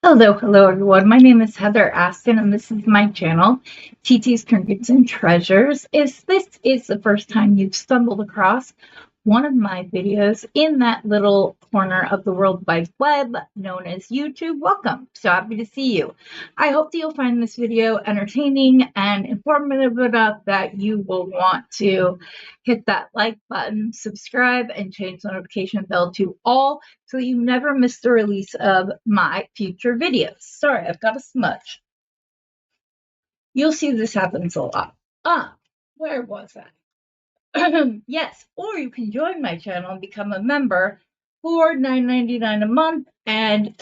Hello everyone. My name is Heather Aston and this is my channel, TT's Trinkets and Treasures. If this is the first time you've stumbled across one of my videos in that little corner of the World Wide Web known as YouTube, welcome. So happy to see you. I hope that you'll find this video entertaining and informative enough that you will want to hit that like button, subscribe, and change the notification bell to all so you never miss the release of my future videos. Sorry, I've got a smudge. You'll see this happens a lot. Where was I? Yes, or you can join my channel and become a member for $9.99 a month, and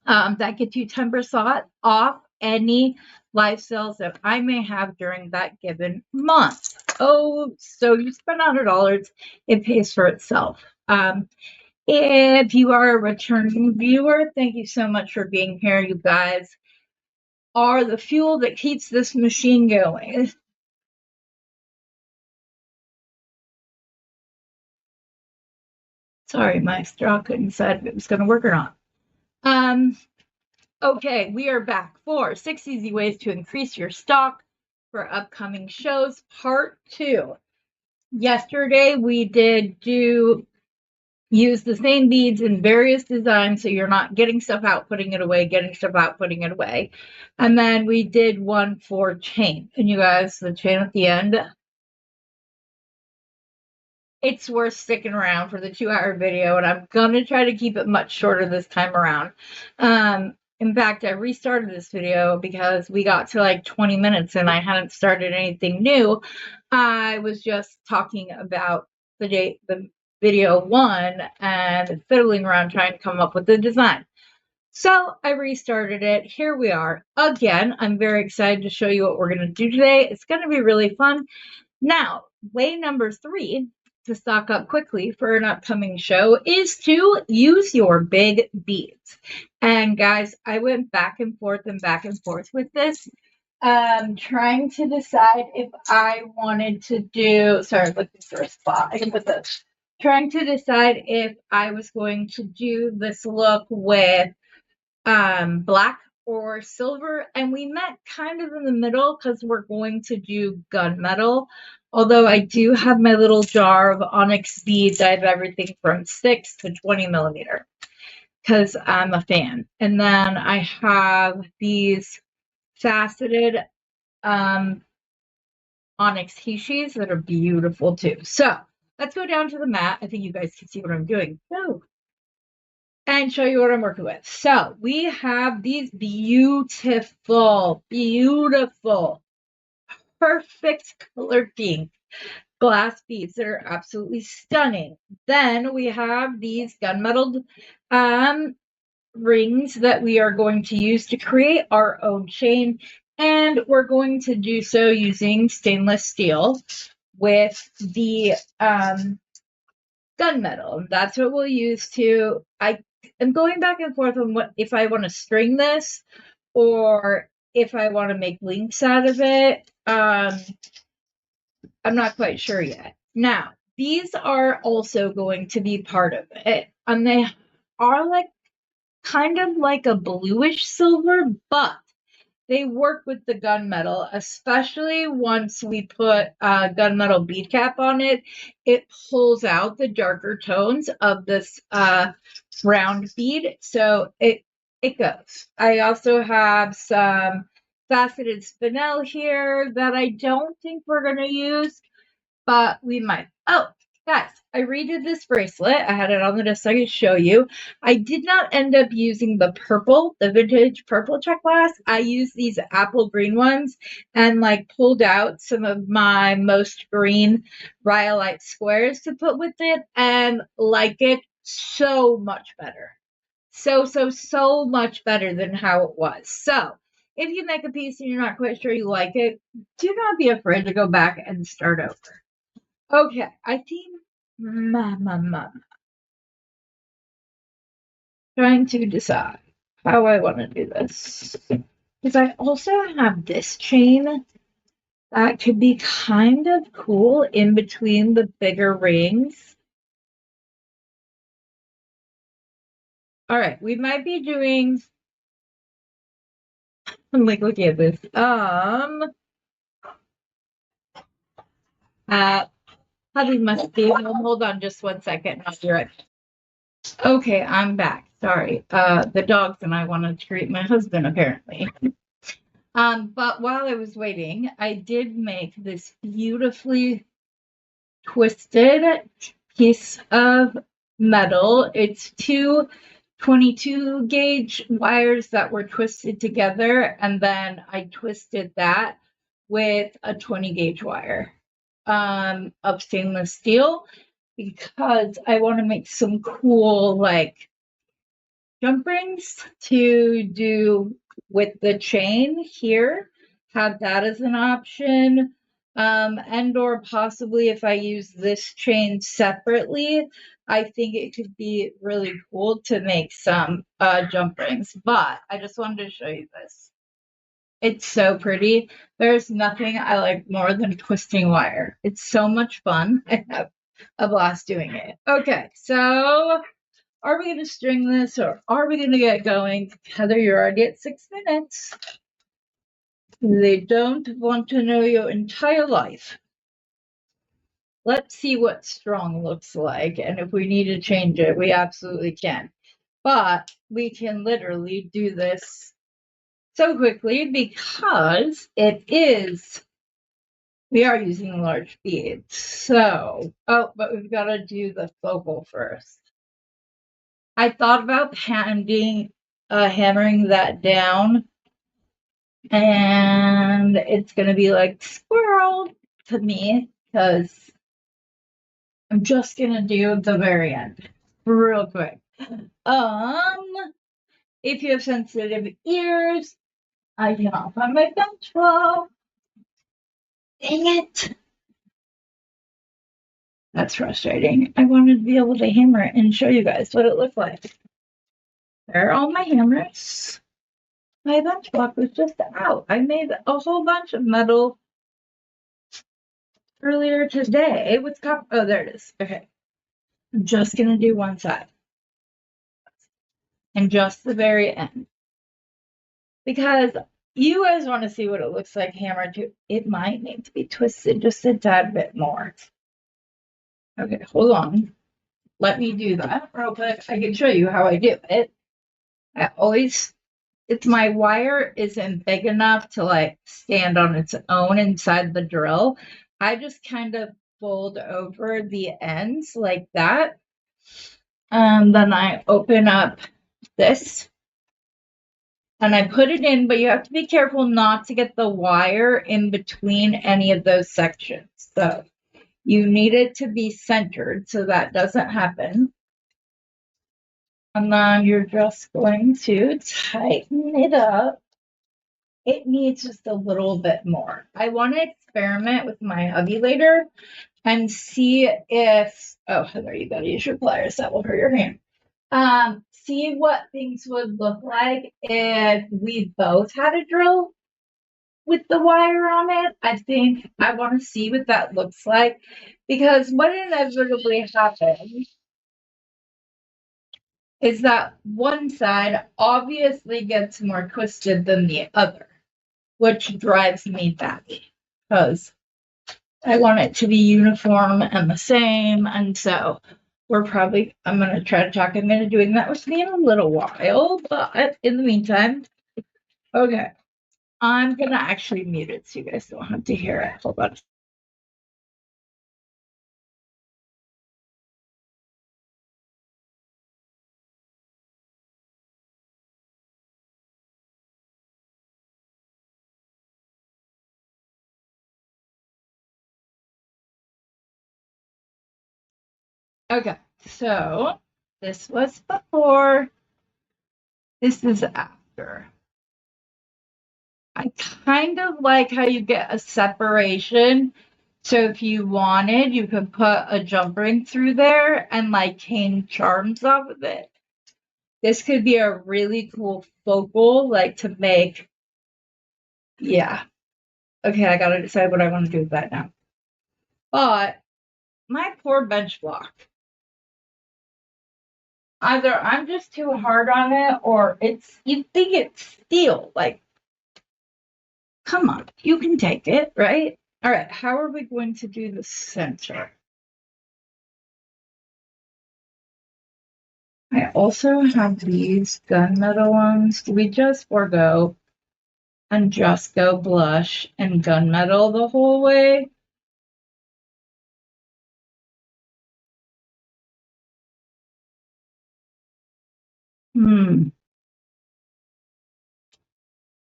that gets you 10% off any live sales that I may have during that given month. Oh, so you spend $100, it pays for itself. If you are a returning viewer, thank you so much for being here. You guys are the fuel that keeps this machine going. Sorry, my straw couldn't decide if it was going to work or not. Okay, we are back for 6 easy ways to increase your stock for upcoming shows, part 2. Yesterday, we did use the same beads in various designs so you're not getting stuff out, putting it away, getting stuff out, putting it away. And then we did one for chain. And you guys, the chain at the end, it's worth sticking around for the 2-hour video, and I'm going to try to keep it much shorter this time around. In fact, I restarted this video because we got to like 20 minutes and I hadn't started anything new. I was just talking about the video 1 and fiddling around trying to come up with the design. So I restarted it. Here we are again. I'm very excited to show you what we're going to do today. It's going to be really fun. Now, way number 3 to stock up quickly for an upcoming show is to use your big beads. And guys, I went back and forth with this, trying to decide if I wanted to do, sorry, looking for a spot. I can put this. Trying to decide if I was going to do this look with black or silver, and we met kind of in the middle because we're going to do gunmetal. Although I do have my little jar of onyx beads. I have everything from 6 to 20 millimeter because I'm a fan. And then I have these faceted onyx hishis that are beautiful too. So let's go down to the mat. I think you guys can see what I'm doing. Go. And show you what I'm working with. So we have these beautiful, perfect color pink glass beads that are absolutely stunning. Then we have these gunmetal rings that we are going to use to create our own chain, and we're going to do so using stainless steel with the gunmetal. That's what we'll use to. I'm going back and forth on what if I want to string this or if I want to make links out of it. I'm not quite sure yet. Now, these are also going to be part of it, and they are like kind of like a bluish silver, but they work with the gunmetal, especially once we put a gunmetal bead cap on it. It pulls out the darker tones of this round bead, so it goes. I also have some faceted spinel here that I don't think we're going to use, but we might. Oh, guys, I redid this bracelet. I had it on the desk so I could show you. I did not end up using the vintage purple check glass. I used these apple green ones and like pulled out some of my most green rhyolite squares to put with it and like it so much better. So much better than how it was. So if you make a piece and you're not quite sure you like it, do not be afraid to go back and start over. Okay, I think trying to decide how I want to do this. Because I also have this chain that could be kind of cool in between the bigger rings. All right, we might be doing I'm like looking at this. Hubby must be home. Hold on just 1 second. I'll be right back. Okay, I'm back. Sorry. The dogs and I wanted to greet my husband apparently. But while I was waiting, I did make this beautifully twisted piece of metal. It's two 22 gauge wires that were twisted together, and then I twisted that with a 20 gauge wire of stainless steel because I want to make some cool like jump rings to do with the chain here. Have that as an option. And or possibly if I use this chain separately, I think it could be really cool to make some jump rings. But I just wanted to show you this. It's so pretty. There's nothing I like more than twisting wire. It's so much fun. I have a blast doing it. Okay, so are we going to string this or are we going to get going? Heather, you're already at 6 minutes. They don't want to know your entire life. Let's see what strong looks like. And if we need to change it, we absolutely can. But we can literally do this so quickly because we are using large beads. So, but we've got to do the focal first. I thought about hammering that down, and it's going to be like squirrel to me because I'm just going to do the very end real quick. If you have sensitive ears, I cannot find my bench blow. Dang it. That's frustrating. I wanted to be able to hammer it and show you guys what it looked like. There are all my hammers. My bench block was just out. I made a whole bunch of metal earlier today with copper. Oh, there it is. Okay. I'm just going to do one side. And just the very end. Because you guys want to see what it looks like hammered too. It might need to be twisted just a tad bit more. Okay, hold on. Let me do that real quick. I can show you how I do it. It's my wire isn't big enough to like stand on its own inside the drill. I just kind of fold over the ends like that. Then I open up this and I put it in, but you have to be careful not to get the wire in between any of those sections. So you need it to be centered so that doesn't happen. And then you're just going to tighten it up. It needs just a little bit more. I want to experiment with my hubby later and see if, oh, Heather, you gotta use your pliers, that will hurt your hand. See what things would look like if we both had a drill with the wire on it. I think I want to see what that looks like because what inevitably happens is that one side obviously gets more twisted than the other, which drives me batty because I want it to be uniform and the same. And so I'm going to try to talk him into doing that with me in a little while. But in the meantime, okay, I'm going to actually mute it so you guys don't have to hear it. Hold on. Okay, so this was before, this is after. I kind of like how you get a separation. So if you wanted, you could put a jump ring through there and like hang charms off of it. This could be a really cool focal, like to make, yeah. Okay, I gotta decide what I want to do with that now. But my poor bench block. Either I'm just too hard on it or you think it's steel. Like Come on, you can take it, right? All right, how are we going to do the center? I also have these gunmetal ones. Do we just forego and just go blush and gunmetal the whole way?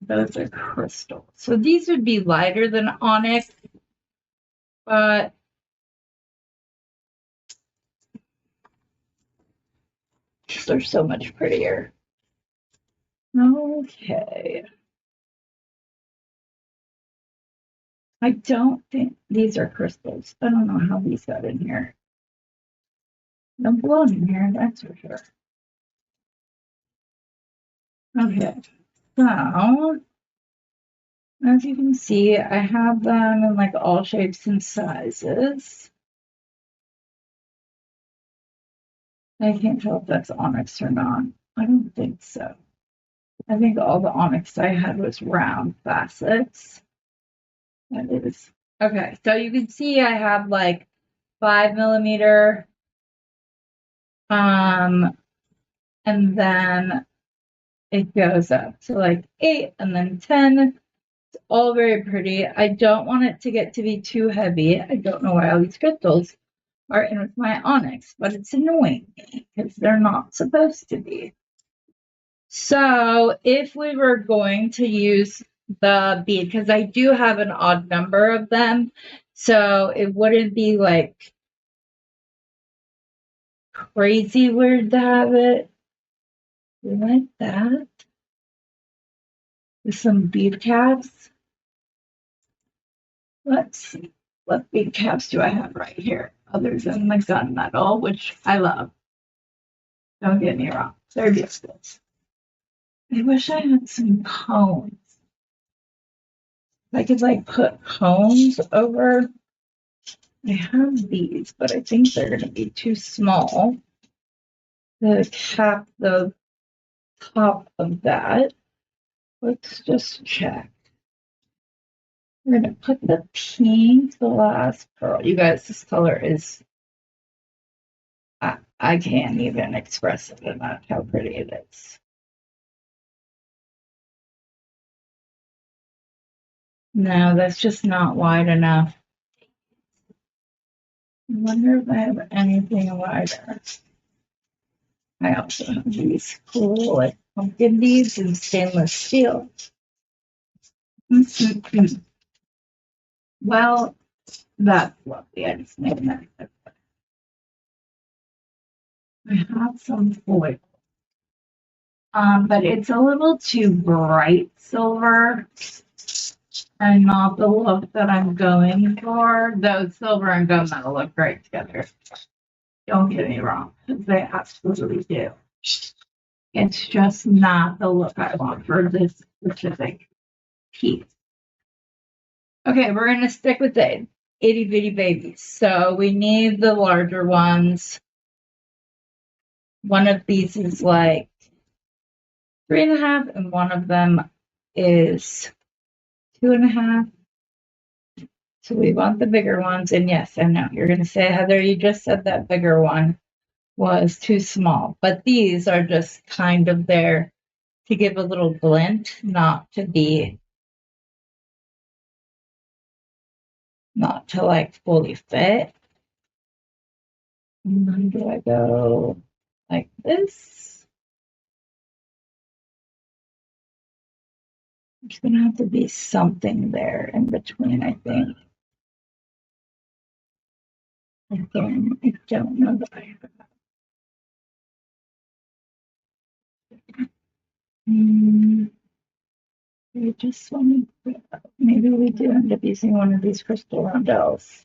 Those are crystal. So these would be lighter than onyx, but they're so much prettier. Okay. I don't think these are crystals. I don't know how these got in here. No blood in here, that's for sure. Okay. So, as you can see, I have them in like all shapes and sizes. I can't tell if that's onyx or not. I don't think so. I think all the onyx I had was round facets. That is. Okay, so you can see I have like 5 millimeter, and then it goes up to like 8 and then 10. It's all very pretty. I don't want it to get to be too heavy. I don't know why all these crystals are in with my onyx, but it's annoying me because they're not supposed to be. So if we were going to use the bead, because I do have an odd number of them, so it wouldn't be like crazy weird to have it like that with some bead caps. Let's see, what bead caps do I have right here other than the gunmetal, which I love. Don't get me wrong, they're beautiful. I wish I had some cones. I could like put cones over. I have these, but I think they're going to be too small to cap the top of that. Let's just check. We're going to put the pink, the last pearl. You guys, this color is, I can't even express it enough how pretty it is. No, that's just not wide enough. I wonder if I have anything wider. I also have these cool like pumpkin beads in stainless steel. Well, that's lovely. I just made that. I have some foil, but it's a little too bright silver and not the look that I'm going for. Though silver and gunmetal look great together. Don't get me wrong, because they absolutely do. It's just not the look I want for this specific piece. Okay, we're gonna stick with the itty bitty babies. So we need the larger ones. One of these is like 3.5, and one of them is 2.5. So we want the bigger ones. And yes, I know you're gonna say, Heather, you just said that bigger one was too small, but these are just kind of there to give a little glint, not to like fully fit. And then do I go like this? There's gonna have to be something there in between, I think. Again, I don't know that I have. I just want to, maybe we do end up using one of these crystal roundels.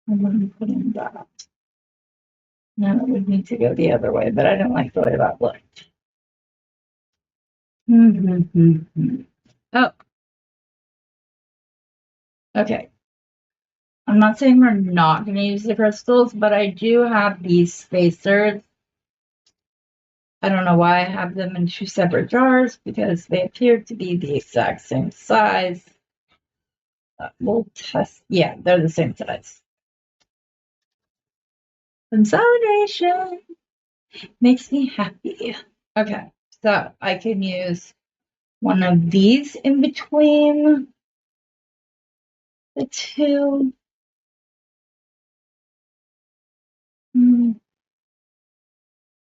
I'm going to put in that. Now it would need to go the other way, but I don't like the way that looked. Oh. Okay. I'm not saying we're not going to use the crystals, but I do have these spacers I don't know why I have them in 2 separate jars because they appear to be the exact same size. We'll test. Yeah, they're the same size. Consolidation makes me happy. Okay, so I can use one of these in between the two.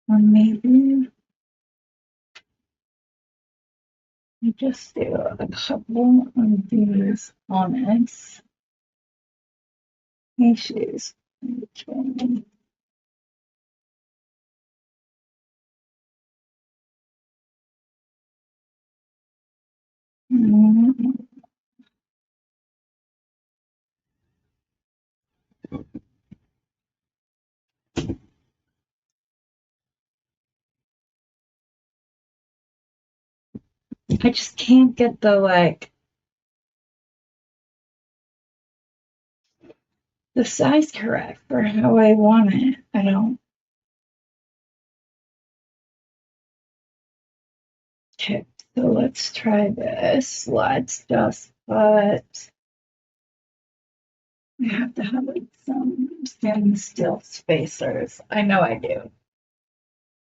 Or maybe you just do a couple of these onyx issues in between. I just can't get the size correct for how I want it. I don't. Okay, so let's try this. Let's just put. I have to have some stainless steel spacers. I know I do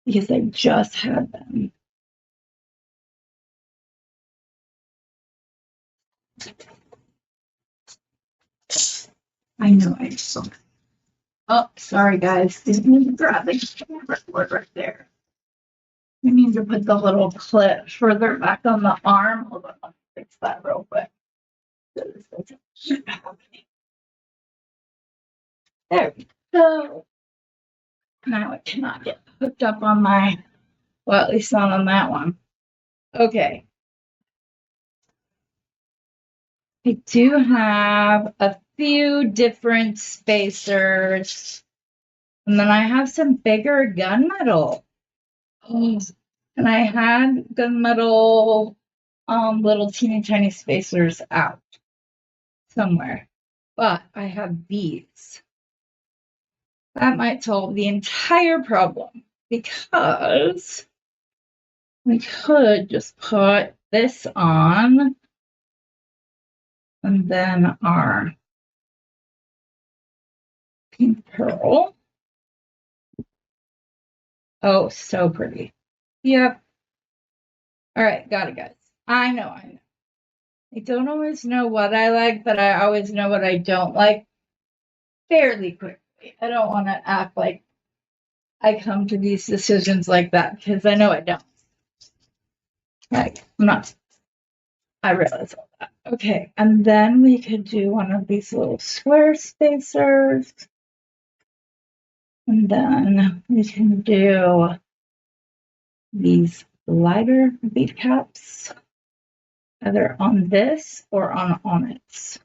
because I just had them. I know I do. Oh, sorry guys. Didn't mean to grab the camera cord right there. We need to put the little clip further back on the arm. Hold on, let me fix that real quick. So this doesn't keep happening. There we go. Now it cannot get hooked up on my, well, at least not on that one. Okay. I do have a few different spacers. And then I have some bigger gunmetal. Oh, and I had gunmetal little teeny tiny spacers out somewhere. But I have these. That might solve the entire problem because we could just put this on and then our pink pearl. Oh, so pretty. Yep. All right, got it, guys. I know. I don't always know what I like, but I always know what I don't like fairly quickly. I don't want to act like I come to these decisions like that because I know I don't. Like, I'm not. I realize all that. Okay, and then we could do one of these little square spacers. And then we can do these lighter bead caps, either on this or on onyx.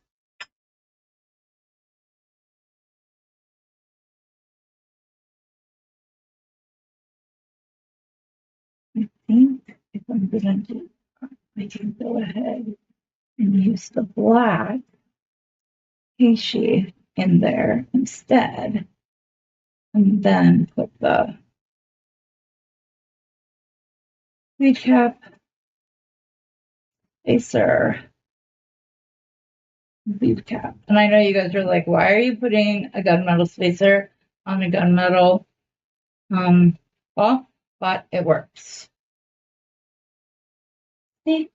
I think if I'm gonna do, I can go ahead and use the black Heishi in there instead, and then put the bead cap spacer bead cap. And I know you guys are like, why are you putting a gunmetal spacer on a gunmetal? Well, but it works. See?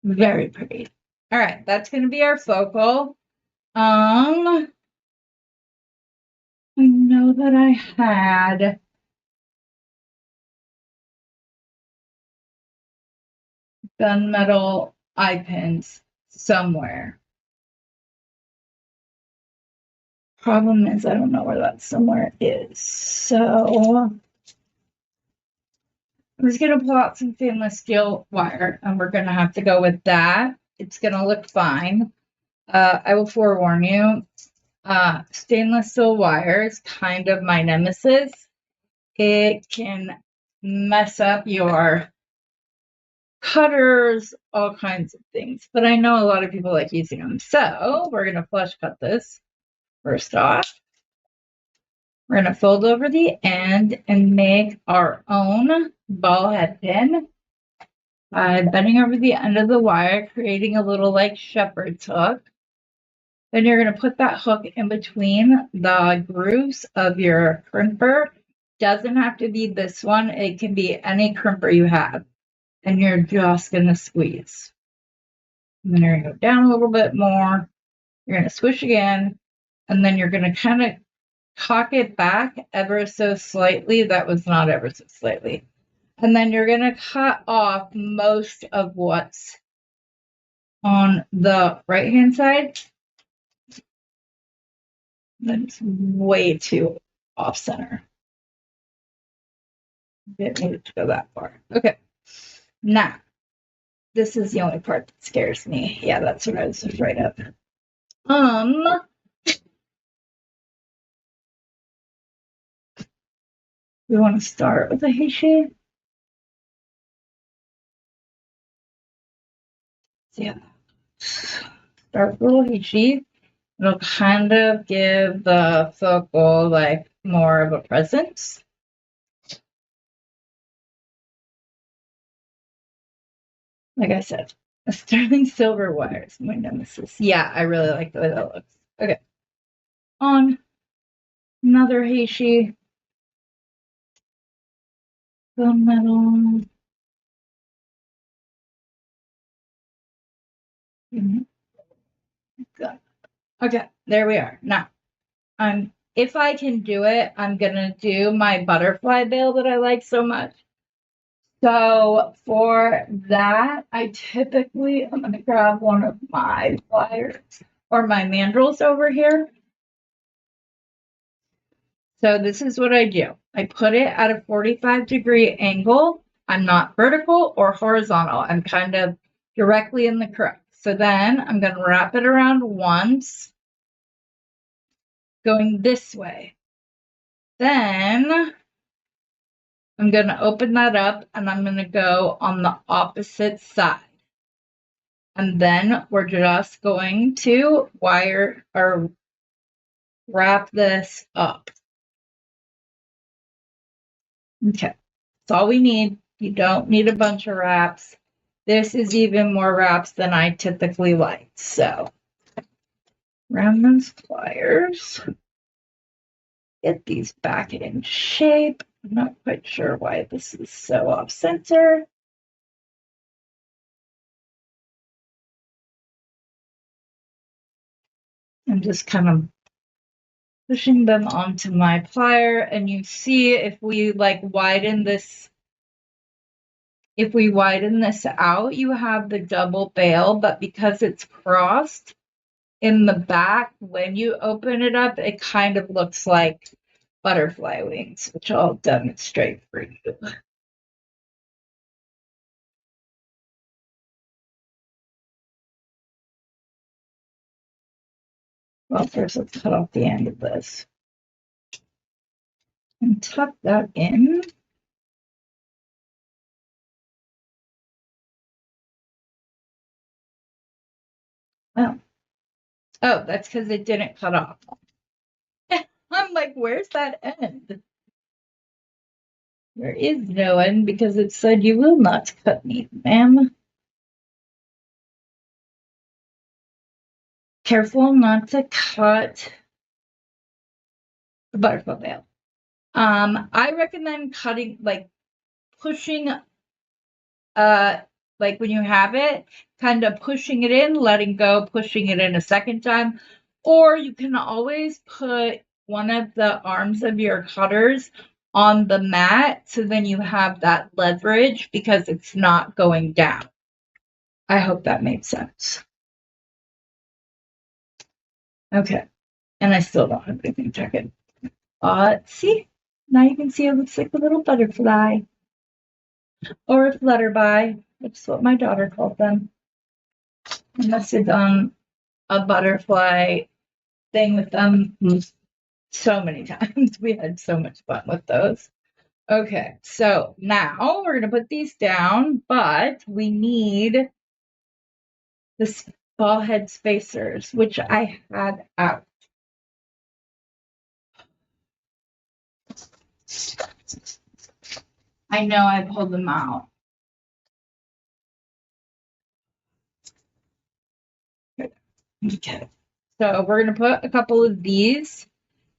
Very pretty. All right, that's going to be our focal. I know that I had gunmetal eye pins somewhere. Problem is, I don't know where that somewhere is. So I'm just going to pull out some stainless steel wire, and we're going to have to go with that. It's going to look fine. I will forewarn you, stainless steel wire is kind of my nemesis. It can mess up your cutters, all kinds of things. But I know a lot of people like using them. So we're going to flush cut this first off. We're going to fold over the end and make our own ball head pin by bending over the end of the wire, creating a little like shepherd's hook. Then you're going to put that hook in between the grooves of your crimper. Doesn't have to be this one. It can be any crimper you have. And you're just going to squeeze. And then you're going to go down a little bit more. You're going to swish again. And then you're going to kind of cock it back ever so slightly. That was not ever so slightly. And then you're going to cut off most of what's on the right-hand side. That's way too off center. Didn't need it to go that far. Okay. Now, this is the only part that scares me. Yeah, that's what I was afraid of. We want to start with a heishi. Yeah. Start with a little heishi. It'll kind of give the focal like more of a presence. Like I said, a sterling silver wire is my nemesis. Yeah, I really like the way that looks. Okay. On another heishi. The metal. Good. Okay, there we are. Now, if I can do it, I'm gonna do my butterfly veil that I like so much. So for that, I typically, I'm gonna grab one of my pliers or my mandrels over here. So this is what I do. I put it at a 45-degree angle. I'm not vertical or horizontal. I'm kind of directly in the correct. So then I'm going to wrap it around once, going this way. Then I'm going to open that up and I'm going to go on the opposite side. And then we're just going to wire or wrap this up. Okay, that's all we need. You don't need a bunch of wraps. This is even more wraps than I typically like. So, round those pliers. Get these back in shape. I'm not quite sure why this is so off center. I'm just kind of pushing them onto my plier, and you see if we like widen this. If we widen this out, you have the double bail, but because it's crossed in the back, when you open it up, it kind of looks like butterfly wings, which I'll demonstrate for you. Well, first let's cut off the end of this and tuck that in. Oh, that's because it didn't cut off. I'm like, where's that end? There is no end because it said you will not cut me, ma'am. Careful not to cut the butterfly veil. I recommend cutting, like pushing, like when you have it, kind of pushing it in, letting go, pushing it in a second time. Or you can always put one of the arms of your cutters on the mat, so then you have that leverage because it's not going down. I hope that made sense. Okay, and I still don't have anything checking. See, now you can see it looks like a little butterfly or a flutterby, which is what my daughter called them. I must have done a butterfly thing with them so many times. We had so much fun with those. Okay, so now we're going to put these down, but we need the ball head spacers, which I had out. I know I pulled them out. Okay. So we're going to put a couple of these.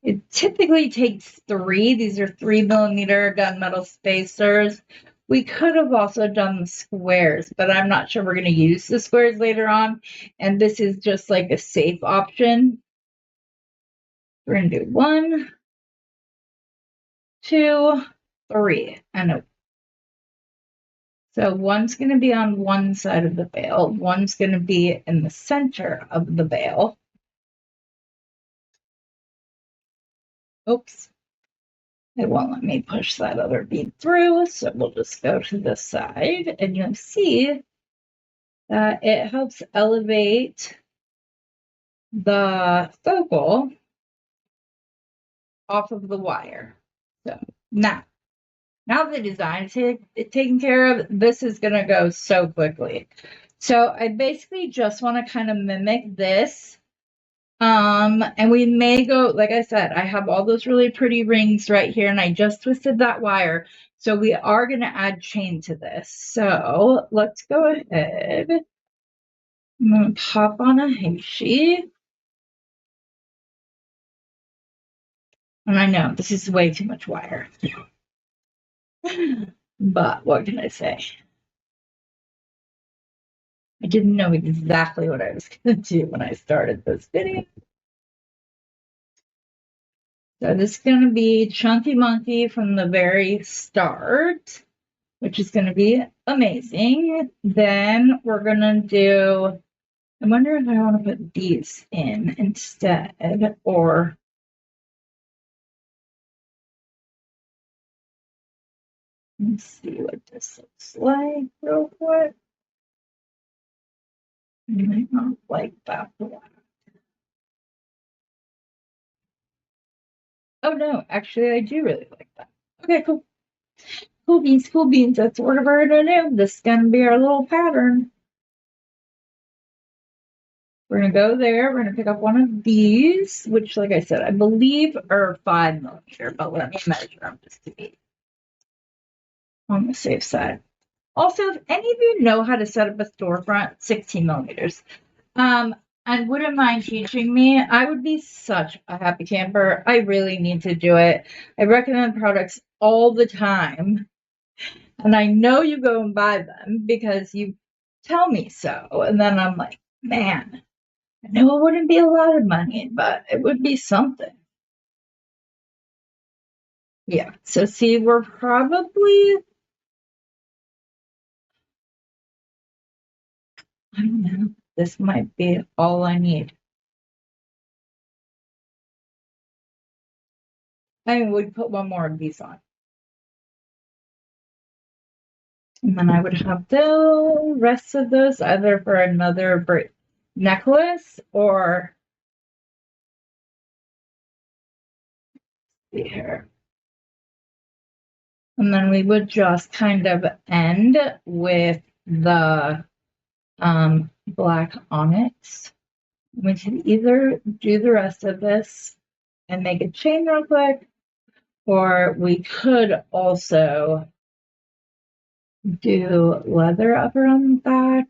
It typically takes 3. These are 3mm gunmetal spacers. We could have also done the squares, but I'm not sure we're going to use the squares later on. And this is just like a safe option. We're going to do 1, 2, 3. So one's going to be on one side of the bail. One's going to be in the center of the bail. Oops. It won't let me push that other bead through, so we'll just go to this side, and you'll see that it helps elevate the focal off of the wire. So now the design is taken care of, this is going to go so quickly. So I basically just want to kind of mimic this. And we may go, like I said, I have all those really pretty rings right here, and I just twisted that wire. So we are going to add chain to this. So let's go ahead. I'm going to pop on a Heishi. And I know this is way too much wire. But what can I say? I didn't know exactly what I was going to do when I started this video. So this is going to be Chunky Monkey from the very start, which is going to be amazing. Then we're going to do, I wonder if I want to put these in instead, or let's see what this looks like real quick. I might not like that one. Oh no, actually I do really like that. Okay, cool. Cool beans, cool beans. That's what we're going to do. This is going to be our little pattern. We're going to go there. We're going to pick up one of these, which, like I said, I believe are 5mm, but let me measure them just to be on the safe side. Also, if any of you know how to set up a storefront, 16mm, and wouldn't mind teaching me, I would be such a happy camper. I really need to do it. I recommend products all the time. And I know you go and buy them because you tell me so. And then I'm like, man, I know it wouldn't be a lot of money, but it would be something. Yeah. So see, we're probably, I don't know, this might be all I need. I mean, we'd put one more of these on. And then I would have the rest of those either for another necklace or here. And then we would just kind of end with the black onyx. We could either do the rest of this and make a chain real quick, or we could also do leather up around the back.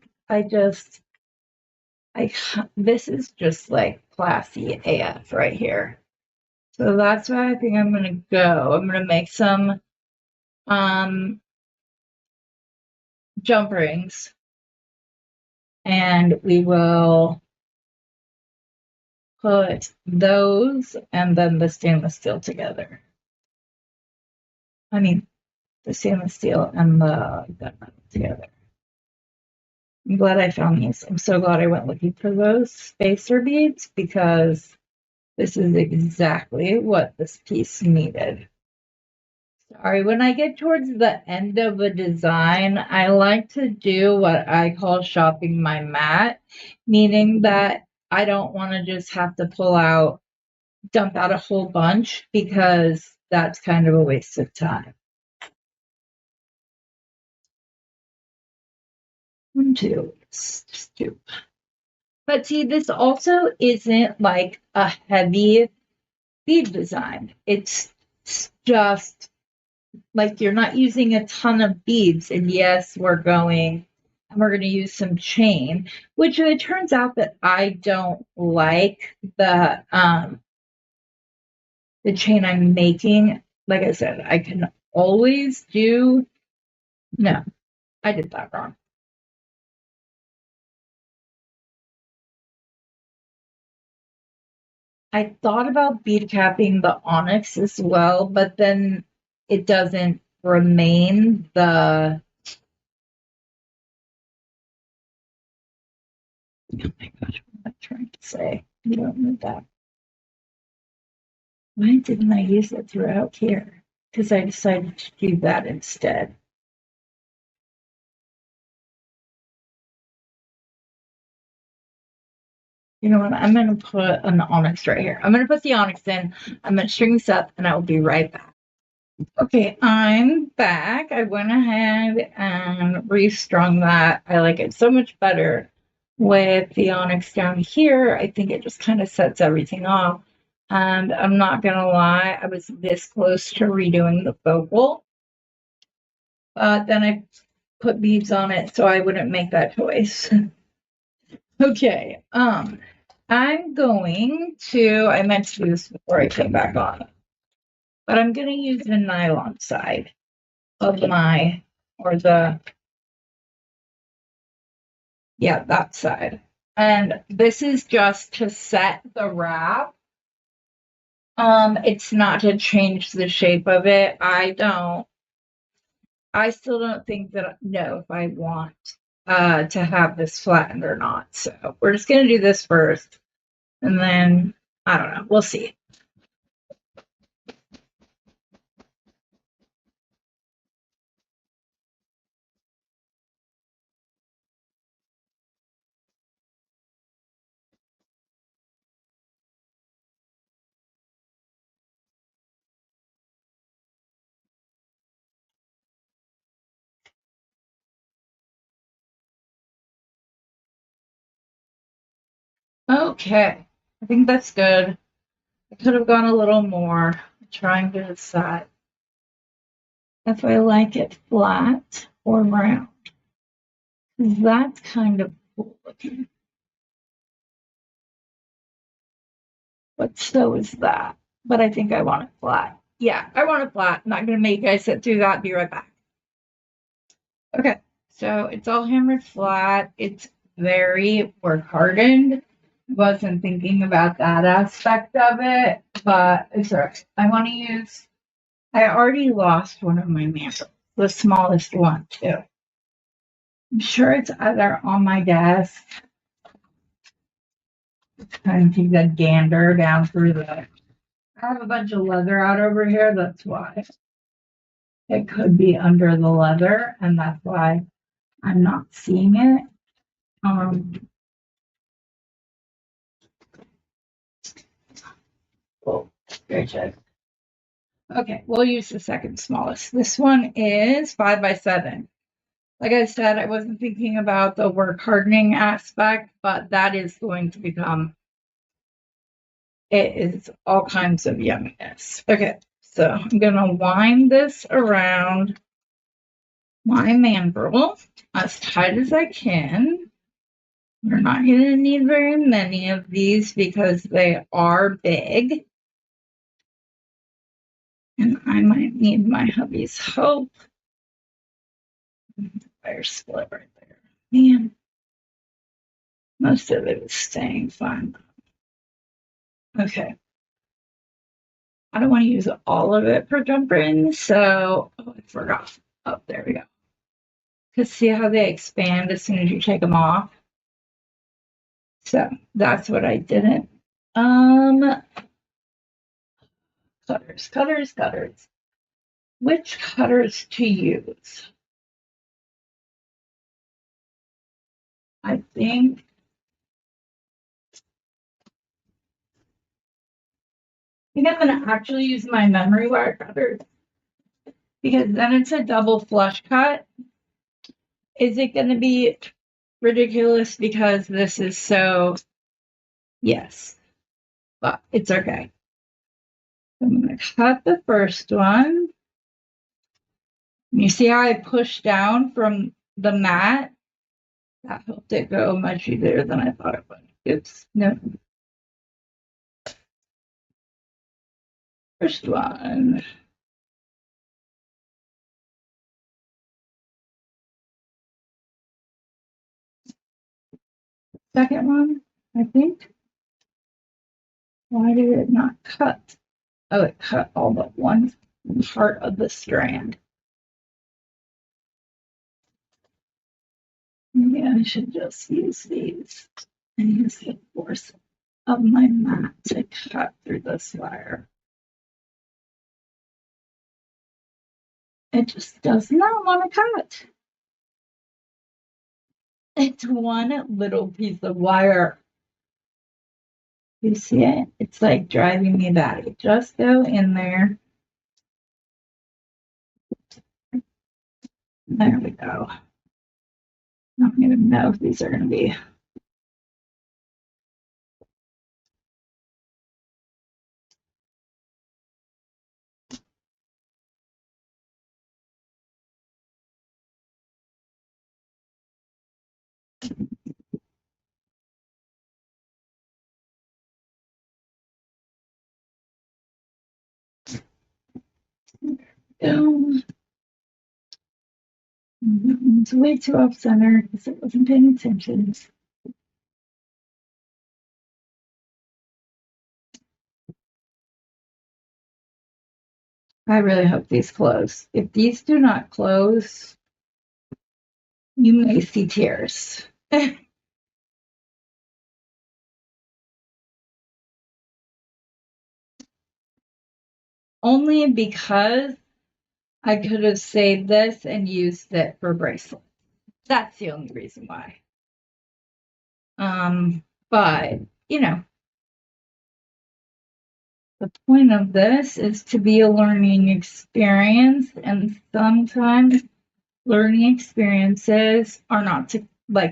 This is just like classy AF right here. So that's why I think I'm gonna go. I'm gonna make some jump rings, and we will put those and then the stainless steel together. I mean, the stainless steel and the gunmetal together. I'm glad I found these. I'm so glad I went looking for those spacer beads because this is exactly what this piece needed. Sorry, when I get towards the end of a design, I like to do what I call shopping my mat, meaning that I don't want to just have to dump out a whole bunch because that's kind of a waste of time. 1, 2, just 2. But see, this also isn't like a heavy bead design. It's just like you're not using a ton of beads. And yes, we're going and we're going to use some chain, which it turns out that I don't like the chain I'm making. Like I said, I can always do, no, I did that wrong. I thought about bead capping the onyx as well, but then it doesn't remain the, oh my gosh, what am I trying to say? You don't need that. Why didn't I use it throughout here? Because I decided to do that instead. You know what? I'm going to put an onyx right here. I'm going to put the onyx in. I'm going to string this up and I will be right back. Okay, I'm back. I went ahead and restrung that. I like it so much better with the onyx down here. I think it just kind of sets everything off. And I'm not going to lie, I was this close to redoing the focal. But then I put beads on it, so I wouldn't make that choice. Okay, I'm going to, I meant to do this before I came back on, but I'm going to use the nylon side of my, or the, yeah, that side. And this is just to set the wrap. It's not to change the shape of it. I still don't think that, know if I want to have this flattened or not. So we're just going to do this first. And then, I don't know, we'll see. Okay, I think that's good. I could have gone a little more. I'm trying to decide if I like it flat or round. That's kind of cool looking. But so is that. But I think I want it flat. Yeah, I want it flat. I'm not going to make you guys sit through that. Be right back. Okay, so it's all hammered flat. It's very work hardened. Wasn't thinking about that aspect of it, but it's all right. I want to use, I already lost one of my mantles, the smallest one too. I'm sure it's either on my desk. Trying to take a gander down through the, I have a bunch of leather out over here, that's why. It could be under the leather, and that's why I'm not seeing it. Oh, very good. Okay, we'll use the second smallest. This one is 5x7. Like I said, I wasn't thinking about the work hardening aspect, but that is going to become, it is all kinds of yumminess. Okay, so I'm going to wind this around my mandrel as tight as I can. We're not going to need very many of these because they are big. And I might need my hubby's help. Fire split right there. Man, most of it is staying fine. Okay. I don't want to use all of it for jump rings, so I forgot. Oh, there we go. Because see how they expand as soon as you take them off? So that's what I didn't. Cutters. Which cutters to use? I think I'm going to actually use my memory wire cutters because then it's a double flush cut. Is it going to be ridiculous because this is so, yes, but it's okay. I'm going to cut the first one. You see how I pushed down from the mat? That helped it go much easier than I thought it would. Oops, no. First one. Second one, I think. Why did it not cut? Oh, it cut all but one part of the strand. Maybe I should just use these and use the force of my mat to cut through this wire. It just does not want to cut. It's one little piece of wire. You see it? It's like driving me batty. Just go in there. There we go. I don't even know if these are going to be. It's way too off center because it wasn't paying attention. I really hope these close. If these do not close, you may see tears. Only because I could have saved this and used it for bracelets. That's the only reason why. But you know, the point of this is to be a learning experience, and sometimes learning experiences are not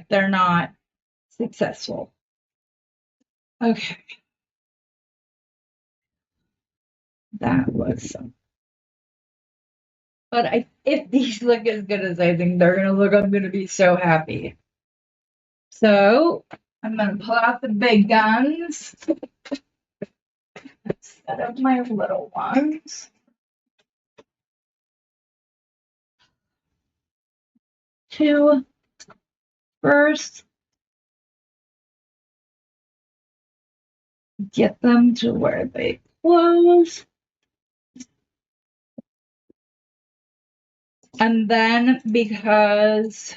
they're not successful. Okay. That was some. But if these look as good as I think they're gonna look, I'm gonna be so happy. So I'm gonna pull out the big guns instead of my little ones. To first get them to where they close. And then because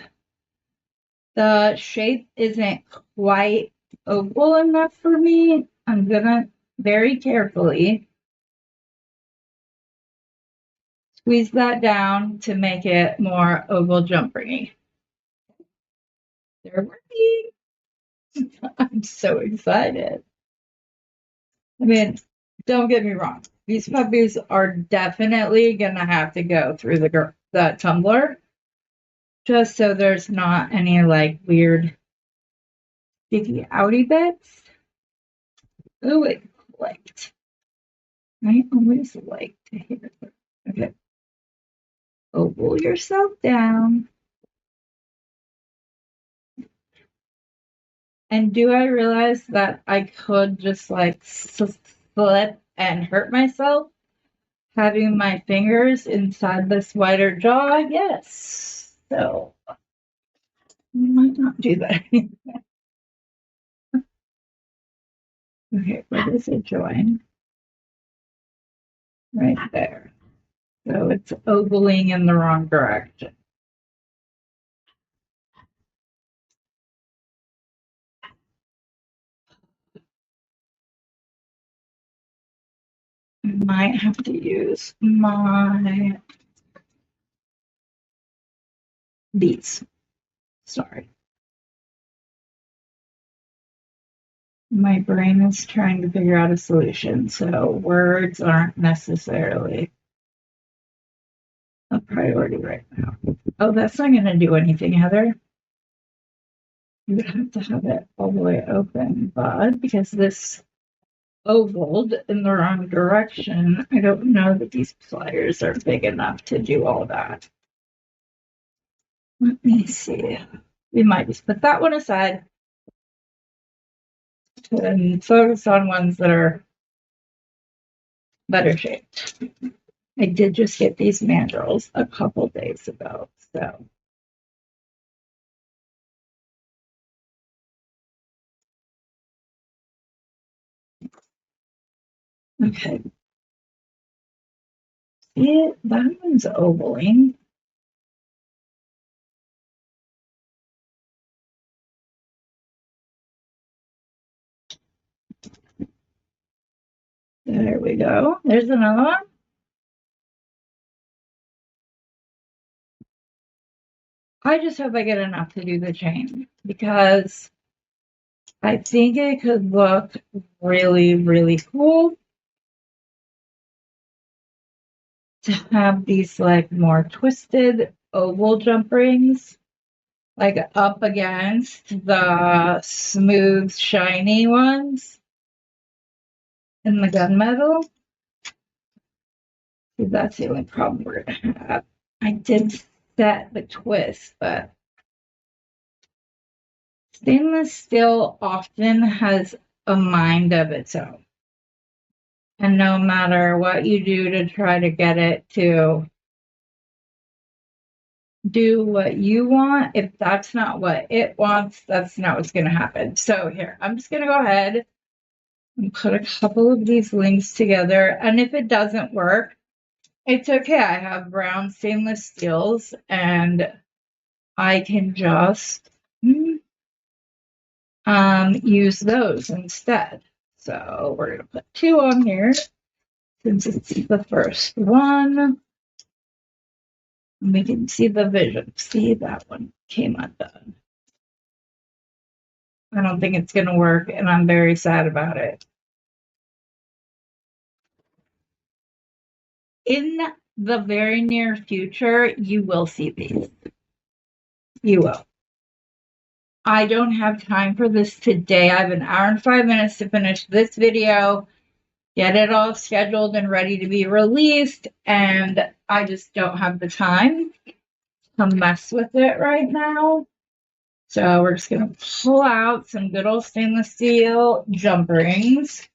the shape isn't quite oval enough for me, I'm gonna very carefully squeeze that down to make it more oval jumpery. They're working. I'm so excited. I mean, don't get me wrong. These puppies are definitely gonna have to go through the tumbler, just so there's not any like weird sticky outy bits. Oh, it clicked. I always like to hear that. Okay. Oval yourself down. And do I realize that I could just like slip and hurt myself having my fingers inside this wider jaw? Yes. So I might not do that. Okay, where does it join? Right there. So it's ovaling in the wrong direction. I might have to use my beads. Sorry. My brain is trying to figure out a solution, so words aren't necessarily a priority right now. Oh, that's not going to do anything, Heather. You would have to have it all the way open, but because this ovaled in the wrong direction, I don't know that these pliers are big enough to do all that. Let me see. We might just put that one aside and focus on ones that are better shaped. I did just get these mandrels a couple days ago, so. Okay. See, that one's ovaling. There we go. There's another one. I just hope I get enough to do the chain because I think it could look really, really cool to have these like more twisted oval jump rings like up against the smooth, shiny ones in the gunmetal. That's the only problem we're gonna have. I did set the twist, but stainless steel often has a mind of its own. And no matter what you do to try to get it to do what you want, if that's not what it wants, that's not what's going to happen. So here, I'm just going to go ahead and put a couple of these links together. And if it doesn't work, it's okay. I have brown stainless steels and I can just use those instead. So we're going to put 2 on here since it's the first one. We can see the vision. See, that one came undone. I don't think it's going to work, and I'm very sad about it. In the very near future, you will see these. You will. I don't have time for this today. I have an hour and 5 minutes to finish this video, get it all scheduled and ready to be released, and I just don't have the time to mess with it right now. So we're just going to pull out some good old stainless steel jump rings.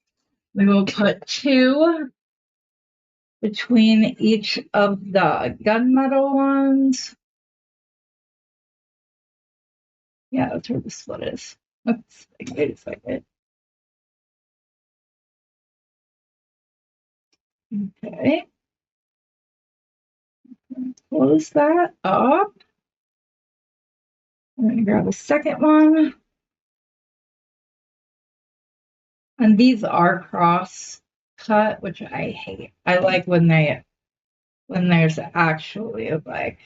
We will put 2 between each of the gunmetal ones. Yeah, that's where the split is. Oops, wait a second. Okay. Close that up. I'm going to grab a second one. And these are cross cut, which I hate. I like when there's actually like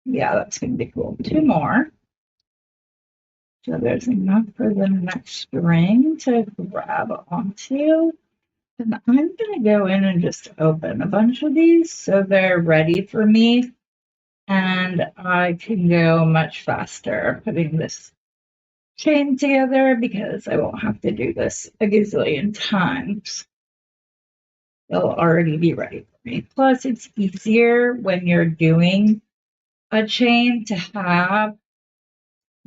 yeah, that's gonna be cool. 2 more. So there's enough for the next ring to grab onto. And I'm gonna go in and just open a bunch of these so they're ready for me. And I can go much faster putting this chain together because I won't have to do this a gazillion times. They'll already be ready for me. Plus, it's easier when you're doing a chain to have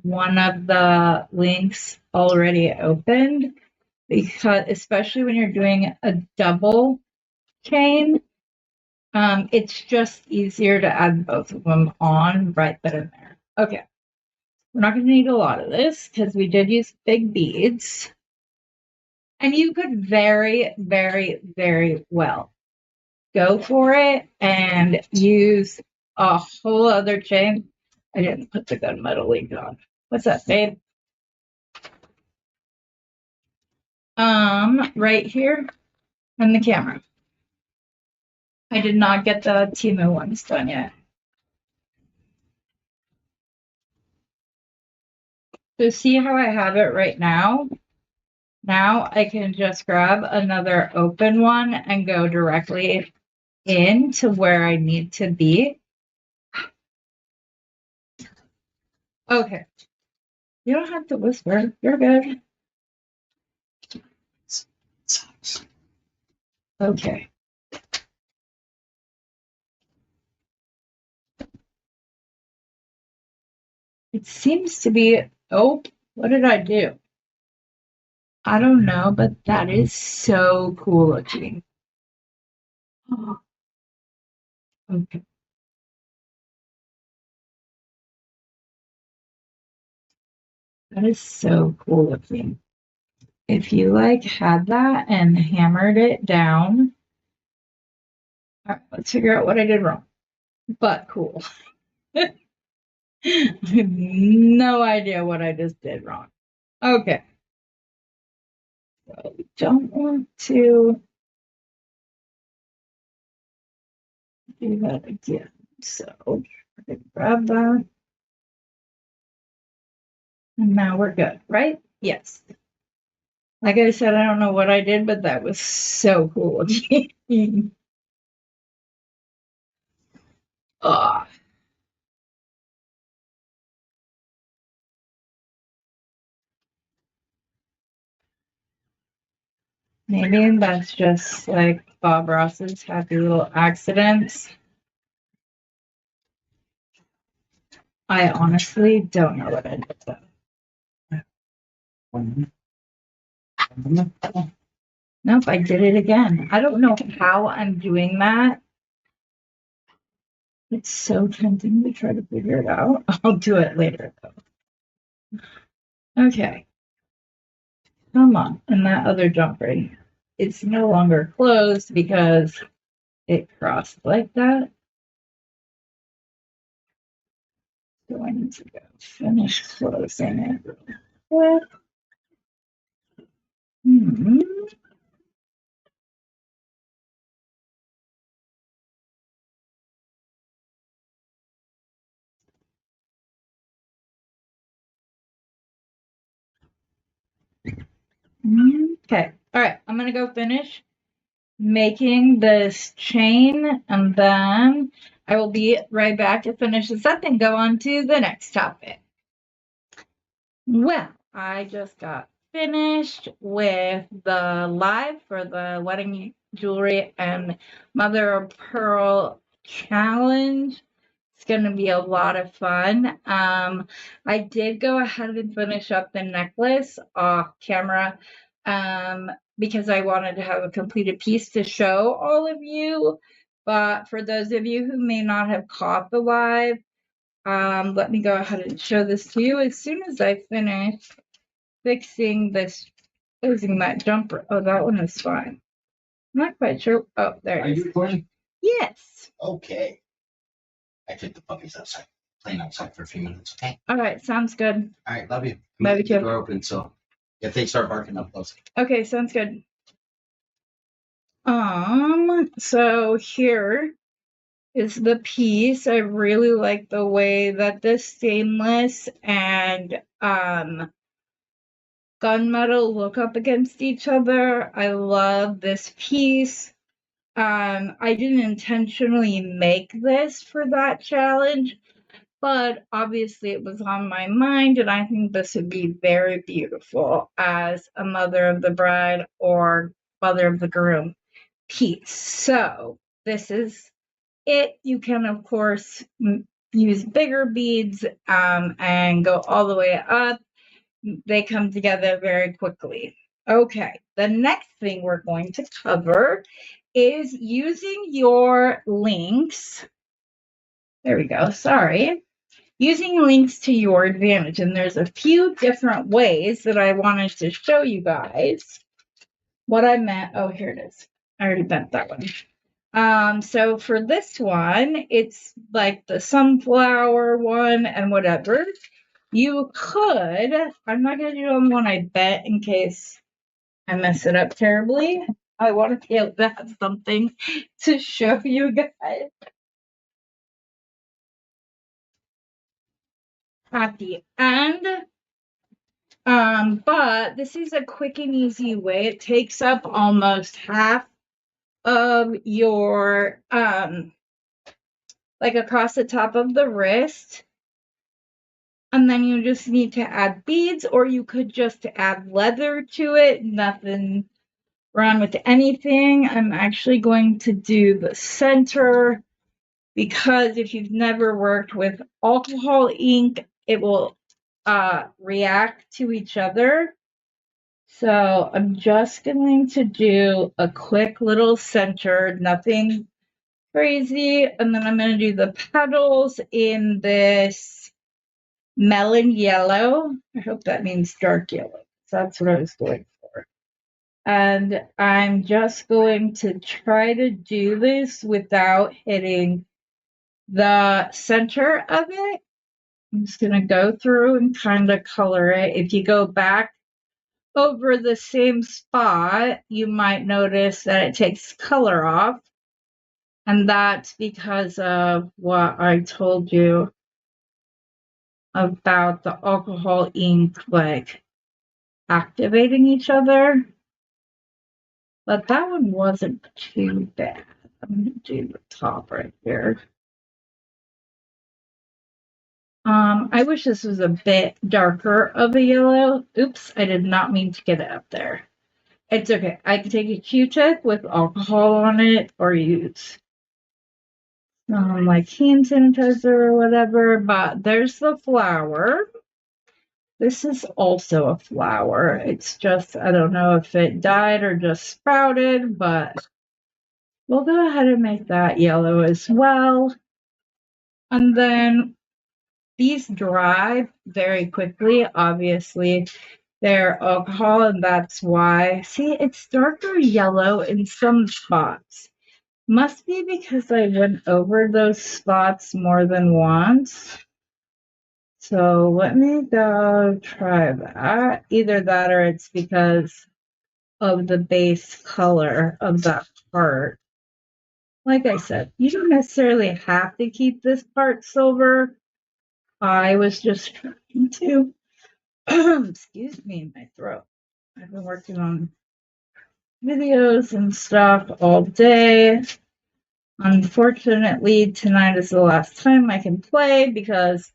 one of the links already opened, because especially when you're doing a double chain, it's just easier to add both of them on right then and there. Okay, we're not going to need a lot of this because we did use big beads. And you could very, very, very well go for it and use a whole other chain. I didn't put the gunmetal link on. What's that, babe? Right here on the camera. I did not get the Timu ones done yet. So see how I have it right now? Now I can just grab another open one and go directly into where I need to be. Okay. You don't have to whisper. You're good. Okay. It seems to be, oh, what did I do? I don't know, but that is so cool looking. Oh, okay. That is so cool looking. If you like had that and hammered it down, all right, let's figure out what I did wrong. But cool. I have no idea what I just did wrong. Okay. So we don't want to do that again. So grab that. And now we're good, right? Yes. Like I said, I don't know what I did, but that was so cool. Oh, maybe that's just like Bob Ross's happy little accidents. I honestly don't know what I did though. Nope, I did it again. I don't know how I'm doing that. It's so tempting to try to figure it out. I'll do it later though. Okay, come on. And that other jump ring. It's no longer closed because it crossed like that. So I need to go finish closing it real quick. Okay, all right, I'm gonna go finish making this chain and then I will be right back to finish this up and go on to the next topic. Well, I just got finished with the live for the wedding jewelry and mother of pearl challenge. It's going to be a lot of fun. I did go ahead and finish up the necklace off camera because I wanted to have a completed piece to show all of you. But for those of you who may not have caught the live, let me go ahead and show this to you as soon as I finish fixing this, closing that jumper. Oh, that one is fine. I'm not quite sure. Oh, there it is. Are you recording? Yes. Okay. I took the puppies outside, playing outside for a few minutes. Okay. All right, sounds good. All right, love you. Love you too. The door open, so if they start barking, up close. Okay, sounds good. So here is the piece. I really like the way that the stainless and gunmetal look up against each other. I love this piece. I didn't intentionally make this for that challenge, but obviously it was on my mind, and I think this would be very beautiful as a mother of the bride or mother of the groom piece. So this is it. You can, of course, use bigger beads and go all the way up. They come together very quickly. Okay, the next thing we're going to cover is using your links. There we go, sorry. Using links to your advantage. And there's a few different ways that I wanted to show you guys what I meant. Oh, here it is. I already bent that one. So for this one, it's like the sunflower one and whatever. You could, I'm not going to do the one I bet in case I mess it up terribly. I want to be able to have something to show you guys at the end. But this is a quick and easy way. It takes up almost half of your, like across the top of the wrist. And then you just need to add beads, or you could just add leather to it. Nothing run with anything. I'm actually going to do the center because if you've never worked with alcohol ink, it will react to each other. So I'm just going to do a quick little center, nothing crazy. And then I'm going to do the petals in this melon yellow. I hope that means dark yellow. That's what I was going for. And I'm just going to try to do this without hitting the center of it. I'm just going to go through and kind of color it. If you go back over the same spot, you might notice that it takes color off. And that's because of what I told you about the alcohol ink, like activating each other. But that one wasn't too bad. I'm going to do the top right here. I wish this was a bit darker of a yellow. Oops, I did not mean to get it up there. It's okay. I can take a Q-tip with alcohol on it or use like hand sanitizer or whatever, but there's the flower. This is also a flower. It's just, I don't know if it died or just sprouted, but we'll go ahead and make that yellow as well. And then these dry very quickly. Obviously, they're alcohol, and that's why. See, it's darker yellow in some spots. Must be because I went over those spots more than once. So let me go try that. Either that or it's because of the base color of that part. Like I said, you don't necessarily have to keep this part silver. I was just trying to, excuse me, my throat. I've been working on videos and stuff all day. Unfortunately, tonight is the last time I can play because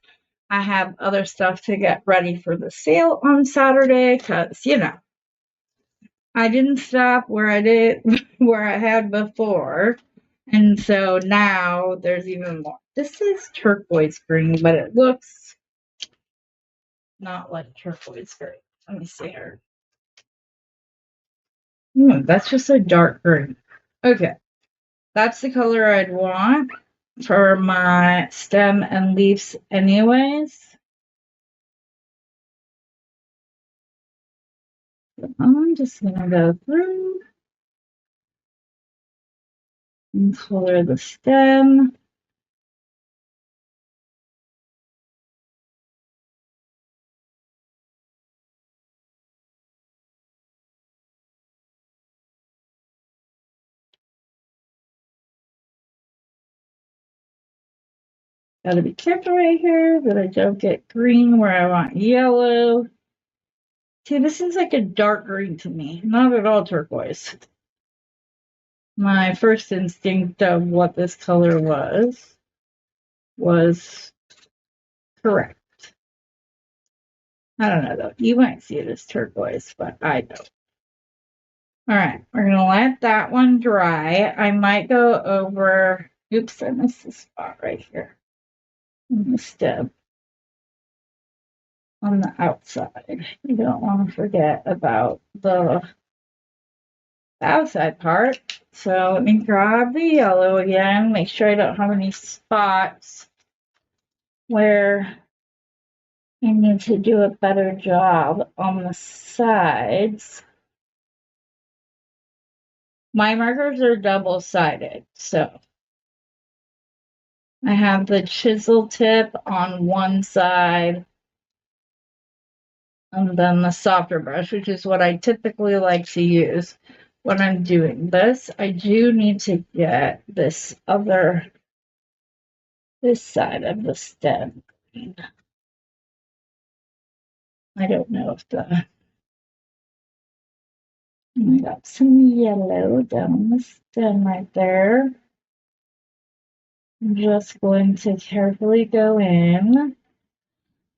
I have other stuff to get ready for the sale on Saturday because, you know, I didn't stop where I had before. And so now there's even more. This is turquoise green, but it looks not like turquoise green. Let me see here. That's just a dark green. Okay. That's the color I'd want for my stem and leaves anyways. I'm just going to go through and color the stem. Gotta be careful right here that I don't get green where I want yellow. See, this is like a dark green to me, not at all turquoise. My first instinct of what this color was correct. I don't know though. You might see it as turquoise, but I don't. All right, we're gonna let that one dry. I might go over. Oops, I missed the spot right here. On the stem. On the outside. You don't want to forget about the outside part. So let me grab the yellow again, make sure I don't have any spots where I need to do a better job on the sides. My markers are double-sided, so I have the chisel tip on one side and then the softer brush, which is what I typically like to use when I'm doing this. I do need to get this side of the stem green. I don't know if I got some yellow down the stem right there. I'm just going to carefully go in.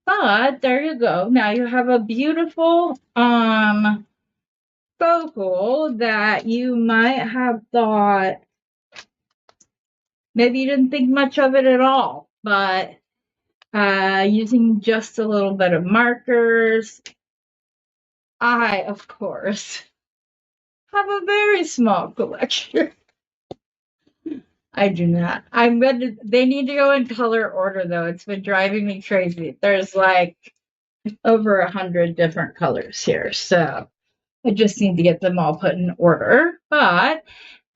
But there you go. Now you have a beautiful focal that you might have thought maybe you didn't think much of it at all, but using just a little bit of markers, I, of course, have a very small collection. I do not. They need to go in color order, though. It's been driving me crazy. There's like over 100 different colors here, so I just need to get them all put in order. But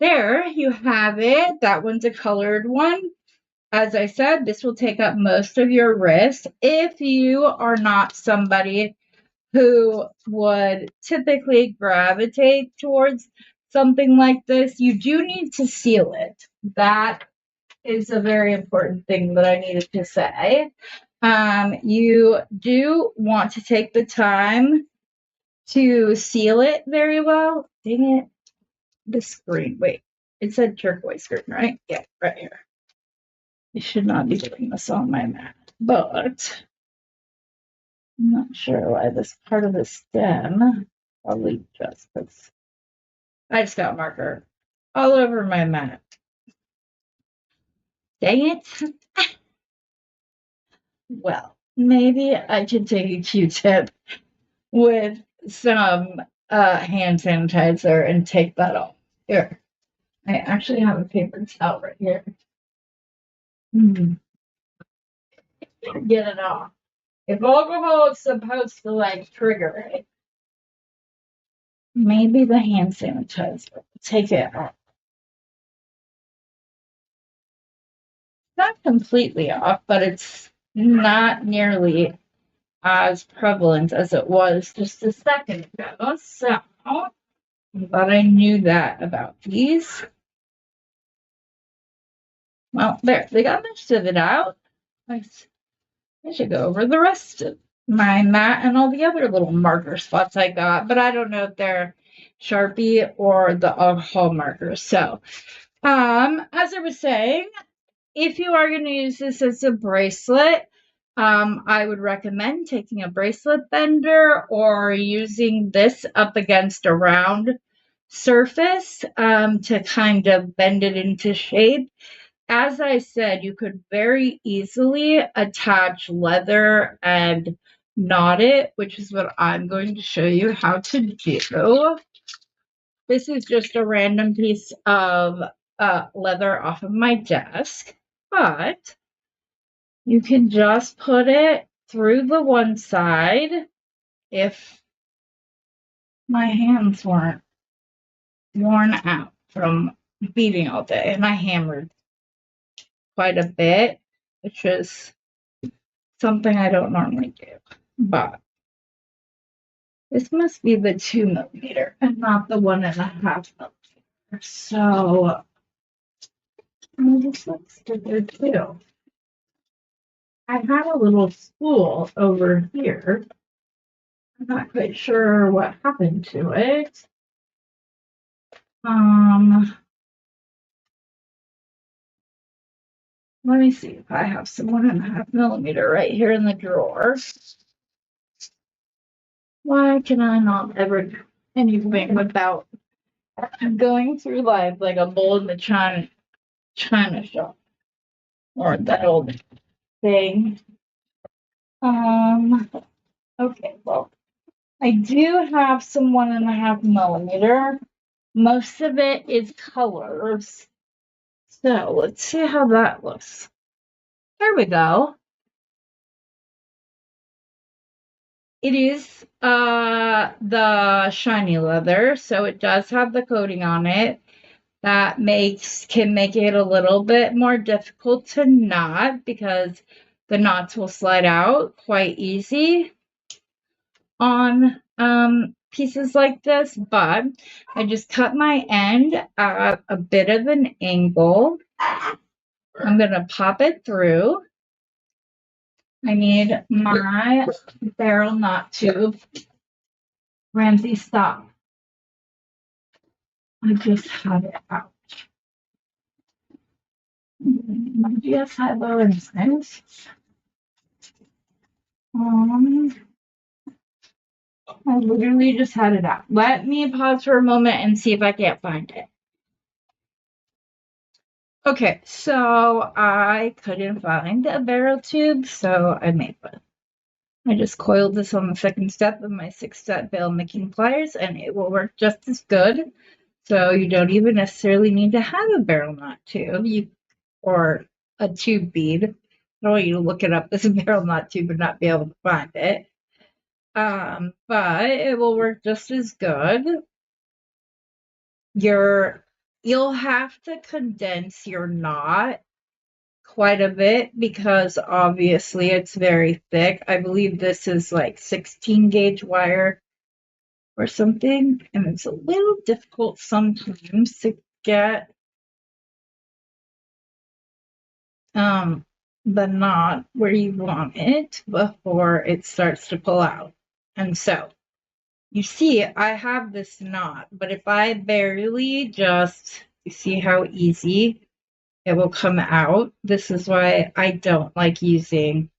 there you have it. That one's a colored one. As I said, this will take up most of your wrist. If you are not somebody who would typically gravitate towards something like this, you do need to seal it. That is a very important thing that I needed to say. You do want to take the time to seal it very well. Dang it. The screen. Wait, it said turquoise green, right? Yeah, right here. I should not be doing this on my mat, but I'm not sure why this part of the stem, probably just because I just got marker all over my mat. Dang it. Well, maybe I can take a Q-tip with some hand sanitizer and take that off. Here. I actually have a paper towel right here. Get it off. If alcohol is supposed to like trigger it, maybe the hand sanitizer will take it off. Not completely off, but it's not nearly as prevalent as it was just a second ago. So I'm glad I knew that about these. Well, there, they got most of it out. I should go over the rest of my mat and all the other little marker spots I got, but I don't know if they're Sharpie or the alcohol markers. So, as I was saying, if you are going to use this as a bracelet, I would recommend taking a bracelet bender or using this up against a round surface to kind of bend it into shape. As I said, you could very easily attach leather and knot it, which is what I'm going to show you how to do. This is just a random piece of leather off of my desk, but you can just put it through the one side if my hands weren't worn out from beading all day, and I hammered quite a bit, which is something I don't normally do. But this must be the 2mm and not the 1.5mm. So this looks good too. I have a little spool over here. I'm not quite sure what happened to it. Let me see if I have some 1.5mm right here in the drawer. Why can I not ever do anything without going through life like a bull in the china shop? Or that old thing. Okay, well, I do have some 1.5mm. Most of it is colors. So let's see how that looks. There we go. It is the shiny leather, so it does have the coating on it. That can make it a little bit more difficult to knot because the knots will slide out quite easy on pieces like this, but I just cut my end at a bit of an angle. I'm going to pop it through. I need my barrel knot tube. Ramsey, stop. I just had it out. My GS had lower instincts. I literally just had it out. Let me pause for a moment and see if I can't find it. Okay, so I couldn't find a barrel tube, so I made one. I just coiled this on the second step of my 6-step bail making pliers, and it will work just as good. So you don't even necessarily need to have a barrel knot tube, or a tube bead. I don't want you to look it up as a barrel knot tube and not be able to find it. But it will work just as good. You'll have to condense your knot quite a bit because obviously it's very thick. I believe this is like 16 gauge wire or something, and it's a little difficult sometimes to get the knot where you want it before it starts to pull out. And so you see I have this knot, but if I barely just, you see how easy it will come out. This is why I don't like using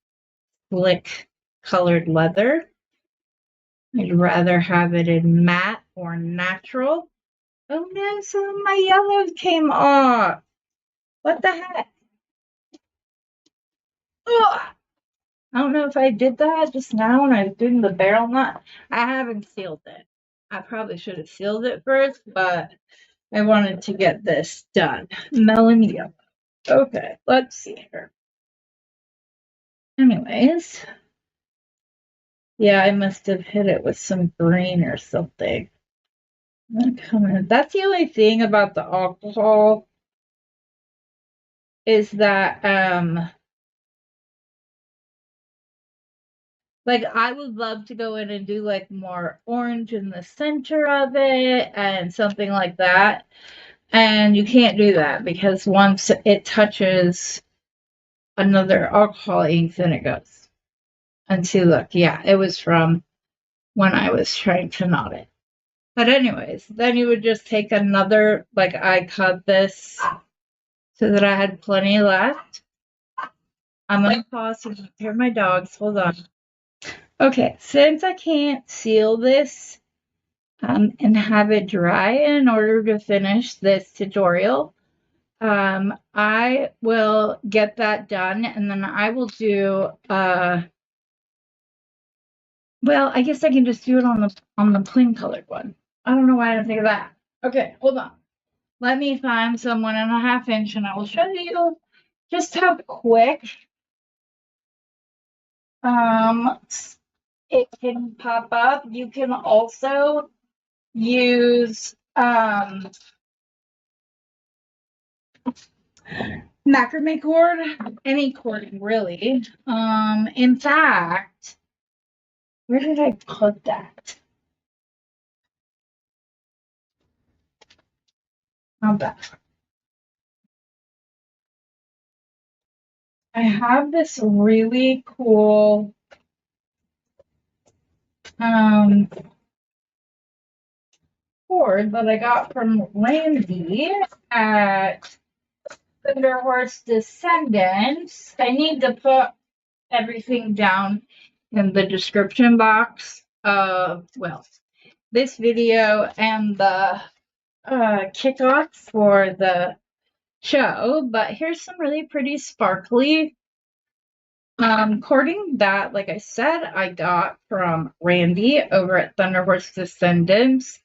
slick colored leather. I'd rather have it in matte or natural. Oh no, some of my yellows came off. What the heck? Ugh. I don't know if I did that just now when I was doing the barrel knot. I haven't sealed it. I probably should have sealed it first, but I wanted to get this done. Melon yellow. Okay, let's see here. Anyways, yeah, I must have hit it with some green or something. That's the only thing about the alcohol is that like I would love to go in and do like more orange in the center of it and something like that. And you can't do that because once it touches another alcohol ink, then it goes. And see, look, yeah, it was from when I was trying to knot it. But anyways, then you would just take another, like I cut this so that I had plenty left. I'm gonna pause to hear my dogs. Hold on. Okay, since I can't seal this and have it dry in order to finish this tutorial, I will get that done and then I will do well, I guess I can just do it on the plain colored one. I don't know why I didn't think of that. Okay, hold on. Let me find some 1.5 inch and I will show you just how quick it can pop up. You can also use macrame cord, any cord really. In fact, where did I put that? Not that. I have this really cool cord that I got from Randy at Thunderhorse Descendants. I need to put everything down in the description box of, well, this video and the kickoff for the show, but here's some really pretty sparkly cording that, like I said, I got from Randy over at Thunderhorse Descendants.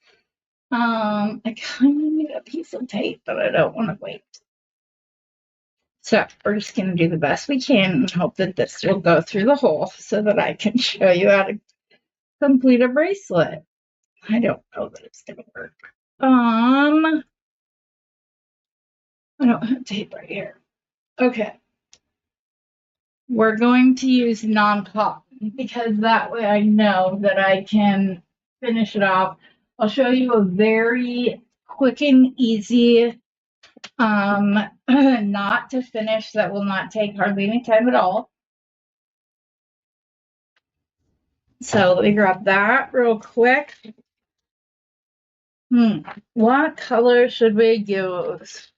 I kind of need a piece of tape, but I don't want to wait. So we're just going to do the best we can and hope that this will go through the hole so that I can show you how to complete a bracelet. I don't know that it's going to work. I don't have tape right here. Okay. We're going to use non-cotton because that way I know that I can finish it off. I'll show you a very quick and easy knot to finish that will not take hardly any time at all. So let me grab that real quick. What color should we use?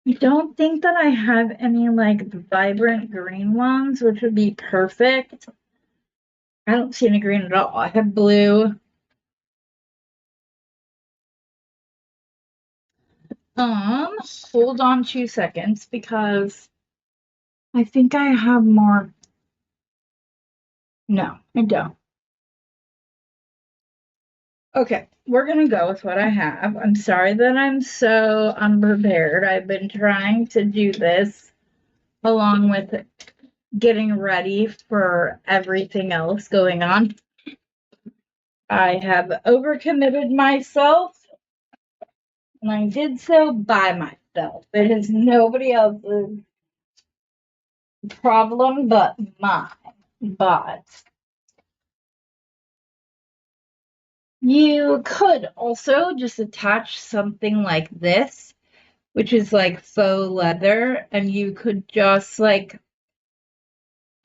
I don't think that I have any like vibrant green ones, which would be perfect. I don't see any green at all. I have blue. Hold on 2 seconds because I think I have more. No, I don't. Okay, we're gonna go with what I have. I'm sorry that I'm so unprepared. I've been trying to do this along with getting ready for everything else going on. I have overcommitted myself, and I did so by myself. It is nobody else's problem but mine. But you could also just attach something like this, which is like faux leather, and you could just like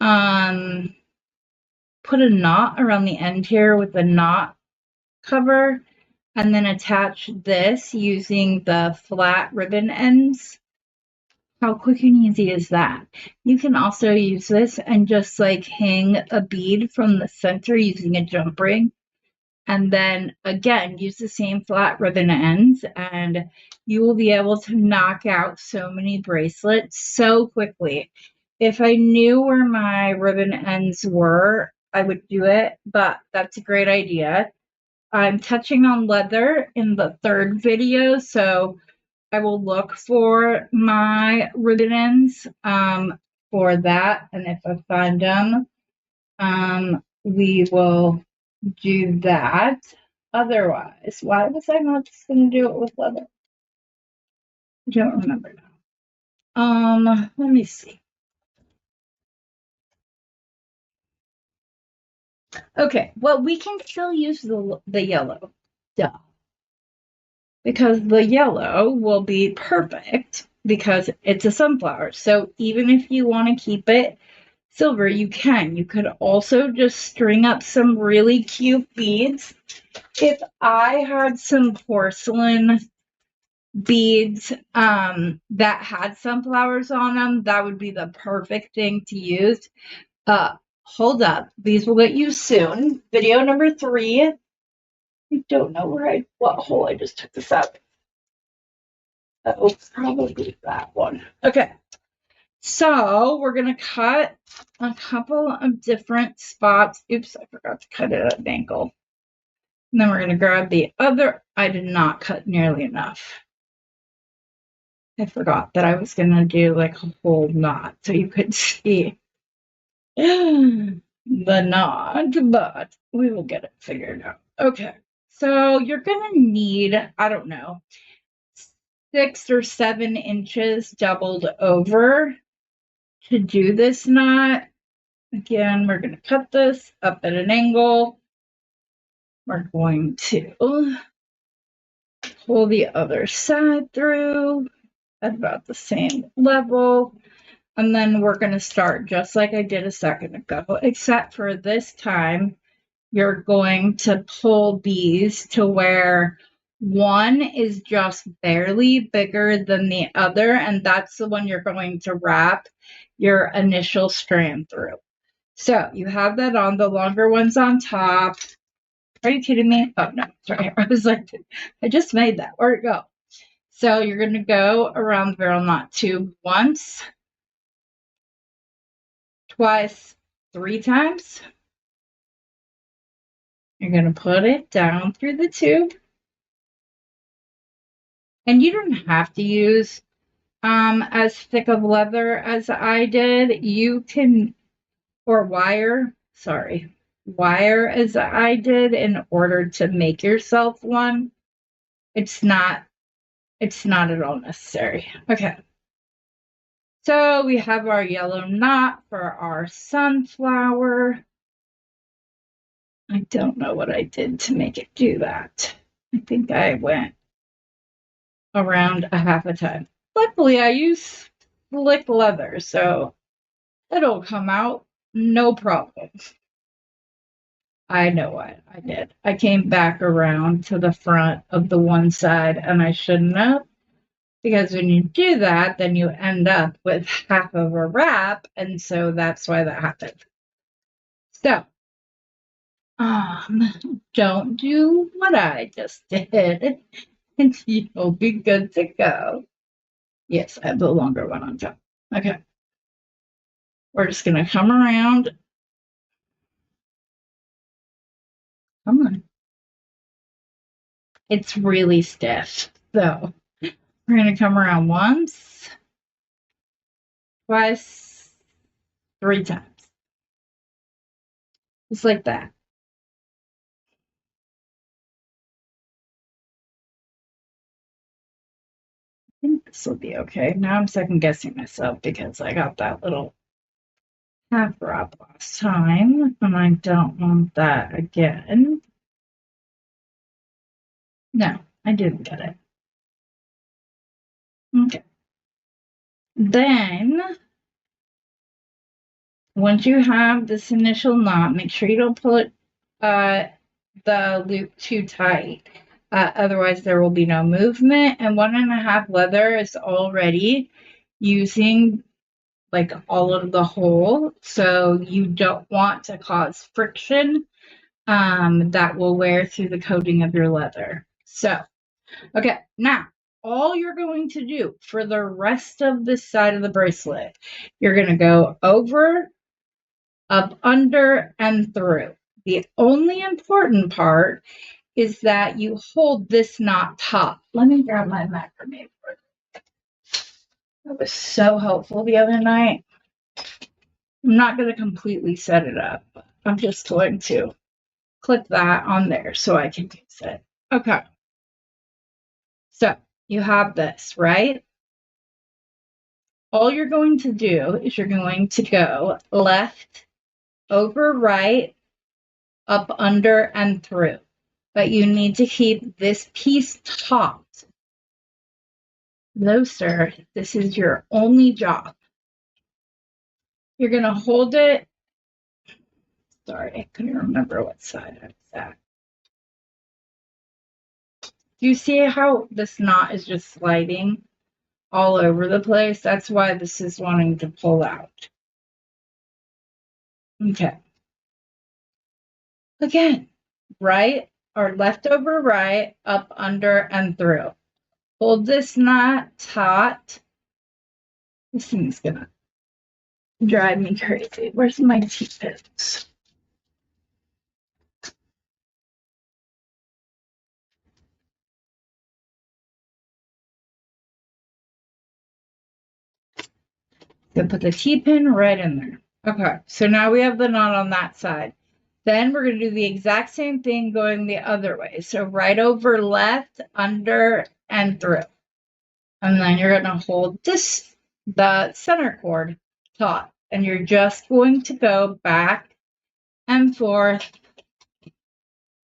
put a knot around the end here with a knot cover, and then attach this using the flat ribbon ends. How quick and easy is that? You can also use this and just like hang a bead from the center using a jump ring. And then again, use the same flat ribbon ends, and you will be able to knock out so many bracelets so quickly. If I knew where my ribbon ends were, I would do it, but that's a great idea. I'm touching on leather in the third video, so I will look for my ribbon ends for that, and if I find them, we will do that. Otherwise, why was I not just going to do it with leather? I don't remember now. Let me see. Okay, well, we can still use the yellow. Duh. Because the yellow will be perfect because it's a sunflower. So even if you want to keep it silver, you can. You could also just string up some really cute beads. If I had some porcelain beads that had sunflowers on them, that would be the perfect thing to use. Hold up, these will get used soon. Video number 3. I don't know what hole I just took this out. Oh, probably that one. Okay, so we're gonna cut a couple of different spots. Oops, I forgot to cut it at an angle. And then we're gonna grab the other. I did not cut nearly enough. I forgot that I was gonna do like a whole knot so you could see the knot, but we will get it figured out. Okay, so you're gonna need, I don't know, 6 or 7 inches doubled over to do this knot. Again, we're going to cut this up at an angle. We're going to pull the other side through at about the same level. And then we're going to start just like I did a second ago, except for this time, you're going to pull these to where one is just barely bigger than the other, and that's the one you're going to wrap your initial strand through. So you have that on, the longer one's on top. Are you kidding me? Oh, no, sorry. I was like, I just made that. Where'd it go? So you're going to go around the barrel knot tube once, twice, 3 times. You're going to put it down through the tube. And you don't have to use as thick of leather as I did. You can, or wire as I did in order to make yourself one. It's not at all necessary. Okay. So we have our yellow knot for our sunflower. I don't know what I did to make it do that. I think I went around a half a time. Luckily, I use slick leather, so it'll come out no problem. I know what I did. I came back around to the front of the one side, and I shouldn't have, because when you do that, then you end up with half of a wrap, and so that's why that happened. So don't do what I just did, and you'll be good to go. Yes, I have the longer one on top. Okay. We're just going to come around. Come on. It's really stiff. So we're going to come around once, twice, 3 times. Just like that. I think this will be okay. Now I'm second guessing myself because I got that little half wrap last time, and I don't want that again. No, I didn't get it. Okay. Then, once you have this initial knot, make sure you don't pull it the loop too tight. Otherwise, there will be no movement. And 1.5 leather is already using like all of the hole, so you don't want to cause friction that will wear through the coating of your leather. So, okay, now all you're going to do for the rest of this side of the bracelet, you're going to go over, up, under, and through. The only important part is that you hold this knot taut. Let me grab my macrame board. That was so helpful the other night. I'm not going to completely set it up. I'm just going to click that on there so I can use it. Okay. So you have this, right? All you're going to do is you're going to go left, over, right, up, under, and through. But you need to keep this piece taut. No, sir, this is your only job. You're going to hold it. Sorry, I couldn't remember what side I was at. Do you see how this knot is just sliding all over the place? That's why this is wanting to pull out. Okay. Again, right or left over right, up, under, and through. Hold this knot taut. This thing's gonna drive me crazy. Where's my T-pins? Gonna put the T-pin right in there. Okay, so now we have the knot on that side. Then we're going to do the exact same thing going the other way. So right over, left, under, and through. And then you're going to hold the center cord taut. And you're just going to go back and forth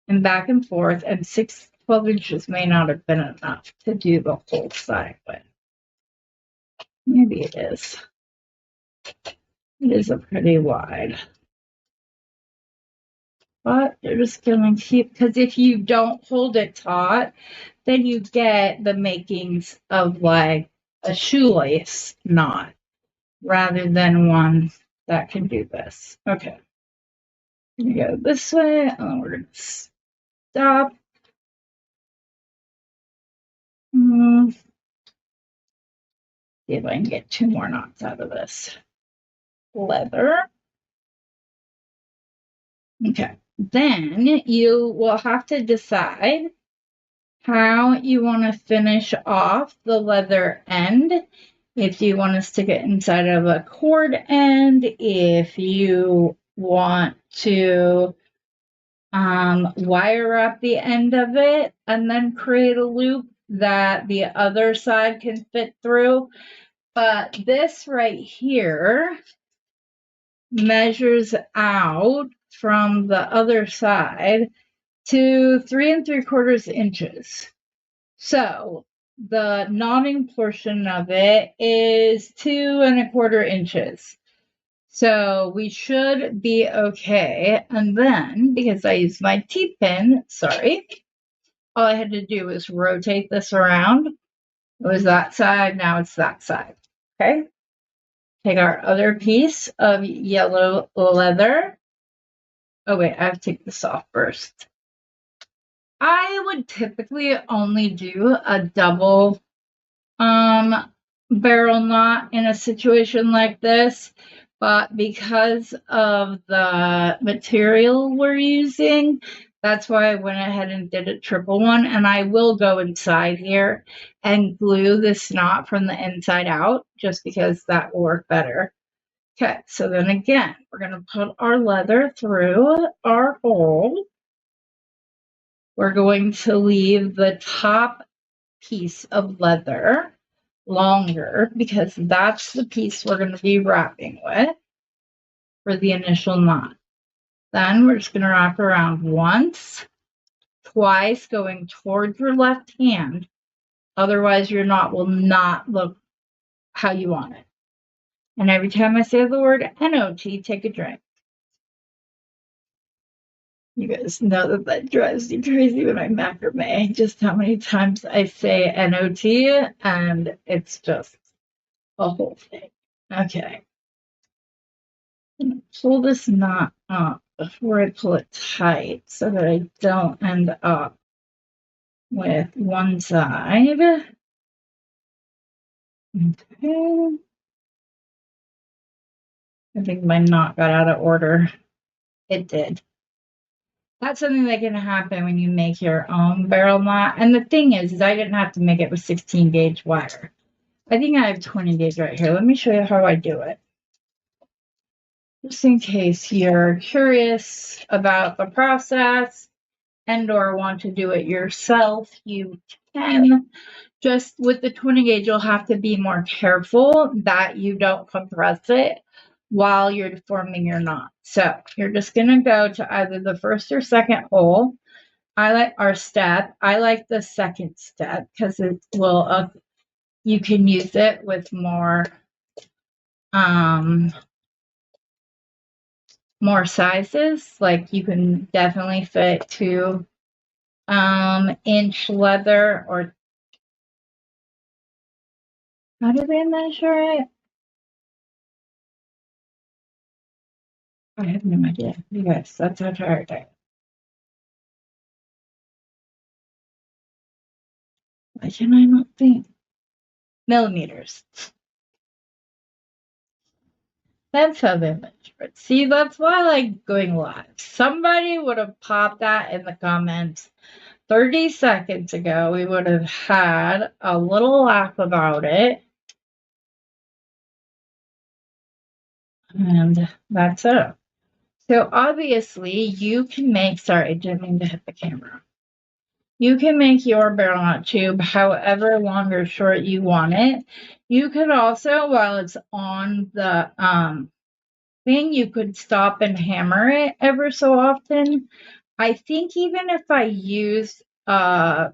and back and forth. And 12 inches may not have been enough to do the whole side with. Maybe it is. It is a pretty wide. But you're just going to keep, because if you don't hold it taut, then you get the makings of like a shoelace knot rather than one that can do this. Okay. You go this way, and then we're going to stop. See if I can get 2 more knots out of this leather. Okay. Then you will have to decide how you want to finish off the leather end. If you want to stick it inside of a cord end, if you want to wire up the end of it and then create a loop that the other side can fit through. But this right here measures out from the other side to 3 3/4 inches. So the knotting portion of it is 2 1/4 inches. So we should be okay. And then, because I used my T-pin, sorry, all I had to do was rotate this around. It was that side, now it's that side. Okay. Take our other piece of yellow leather, Oh wait, I have to take this off first. I would typically only do a double barrel knot in a situation like this, but because of the material we're using, that's why I went ahead and did a triple one. And I will go inside here and glue this knot from the inside out, just because that will work better. Okay, so then again, we're going to put our leather through our hole. We're going to leave the top piece of leather longer because that's the piece we're going to be wrapping with for the initial knot. Then we're just going to wrap around once, twice, going towards your left hand. Otherwise, your knot will not look how you want it. And every time I say the word NOT, take a drink. You guys know that drives me crazy when I macrame, just how many times I say NOT, and it's just a whole thing. Okay. Pull this knot up before I pull it tight so that I don't end up with one side. Okay. I think my knot got out of order. It did. That's something that can happen when you make your own barrel knot. And the thing is I didn't have to make it with 16 gauge wire. I think I have 20 gauge right here. Let me show you how I do it. Just in case you're curious about the process and or want to do it yourself, you can. Just with the 20 gauge, you'll have to be more careful that you don't compress it while you're forming your knot. So you're just going to go to either the first or second hole. I like the second step because it will, you can use it with more sizes. Like you can definitely fit 2-inch leather, or how do they measure it? I have no idea. You guys, that's how tired I am. Why can I not think? Millimeters. That's how they measure it. See, that's why I like going live. Somebody would have popped that in the comments 30 seconds ago. We would have had a little laugh about it. And that's it. So obviously you can make, sorry, I didn't mean to hit the camera. You can make your barrel knot tube however long or short you want it. You could also, while it's on the thing, you could stop and hammer it ever so often. I think even if I used the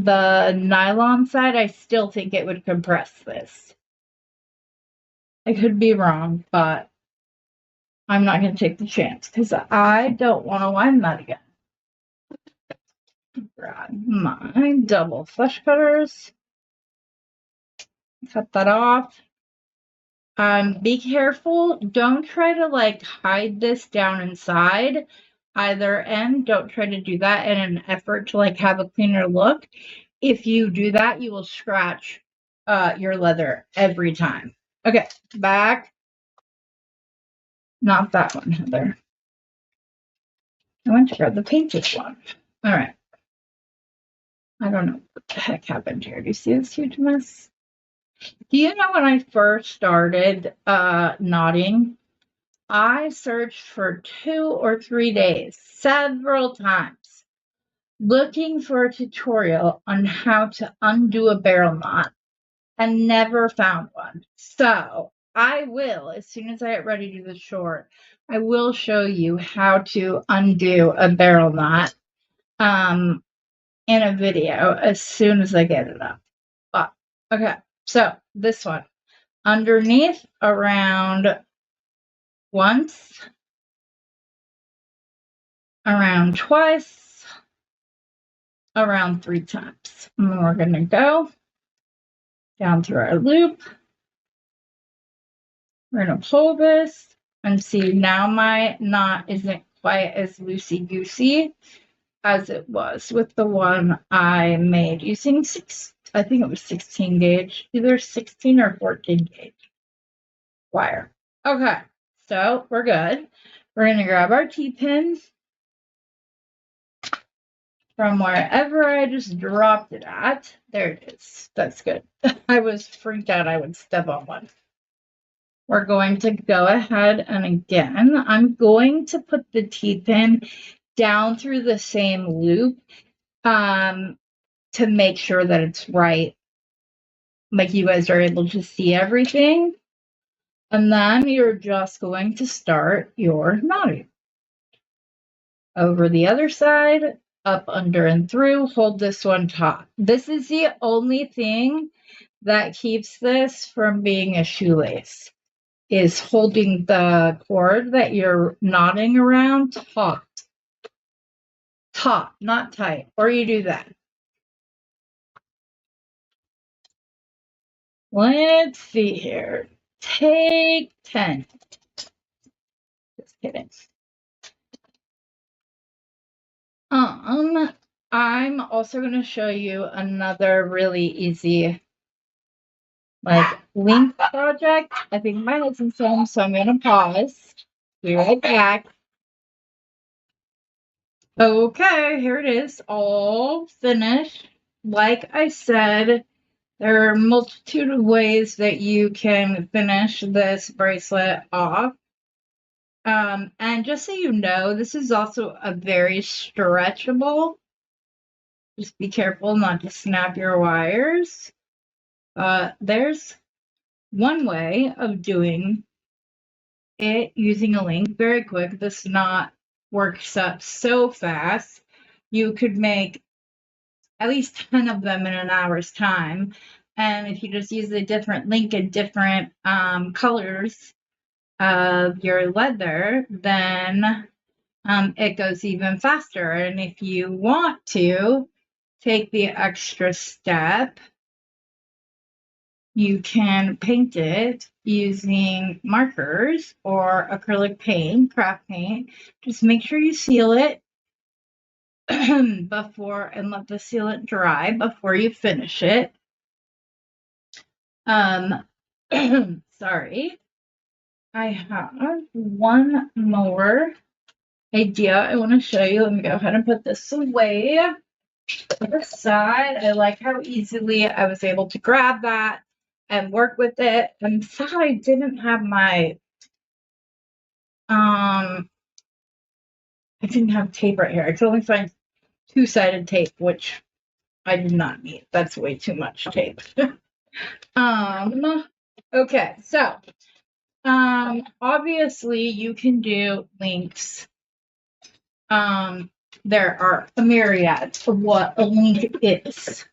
nylon side, I still think it would compress this. I could be wrong, but I'm not going to take the chance because I don't want to wind that again. Grab my double flush cutters. Cut that off. Be careful. Don't try to like hide this down inside either end. Don't try to do that in an effort to like have a cleaner look. If you do that, you will scratch your leather every time. Okay, back. Not that one, Heather. I went to grab the painted one. All right. I don't know what the heck happened here. Do you see this huge mess? Do you know when I first started knotting, I searched for 2 or 3 days, several times, looking for a tutorial on how to undo a barrel knot and never found one. So I will, as soon as I get ready to do the short, I will show you how to undo a barrel knot in a video as soon as I get it up. But, okay, so this one, underneath around once, around twice, around 3 times. And then we're going to go down through our loop. We're going to pull this And see, now my knot isn't quite as loosey-goosey as it was with the one I made using I think it was 16 gauge, either 16 or 14 gauge wire. Okay, so we're good. We're gonna grab our T-pin from wherever I just dropped it at. There it is. That's good. I was freaked out I would step on one. We're going to go ahead and again, I'm going to put the T-pin down through the same loop to make sure that it's right. Like you guys are able to see everything. And then you're just going to start your knotting. Over the other side, up, under, and through. Hold this one taut. This is the only thing that keeps this from being a shoelace, is holding the cord that you're knotting around taut. Taut, not tight. Or you do that. Let's see here. Take 10. Just kidding. I'm also going to show you another really easy link project. I think mine isn't film, so I'm going to pause. Be right back. Okay, here it is, all finished. Like I said, there are a multitude of ways that you can finish this bracelet off. And just so you know, this is also a very stretchable. Just be careful not to snap your wires. There's one way of doing it using a link. Very quick. This knot works up so fast. You could make at least 10 of them in an hour's time. And if you just use a different link and different colors of your leather, then it goes even faster. And if you want to take the extra step, you can paint it using markers or acrylic paint, craft paint. Just make sure you seal it before and let the sealant dry before you finish it. Sorry. I have one more idea I want to show you. Let me go ahead and put this away to the side. I like how easily I was able to grab that and work with it. I'm sad I didn't have my I didn't have tape right here. I could only find two-sided tape, which I did not need. That's way too much tape. Okay, so obviously you can do links. There are a myriad of what a link is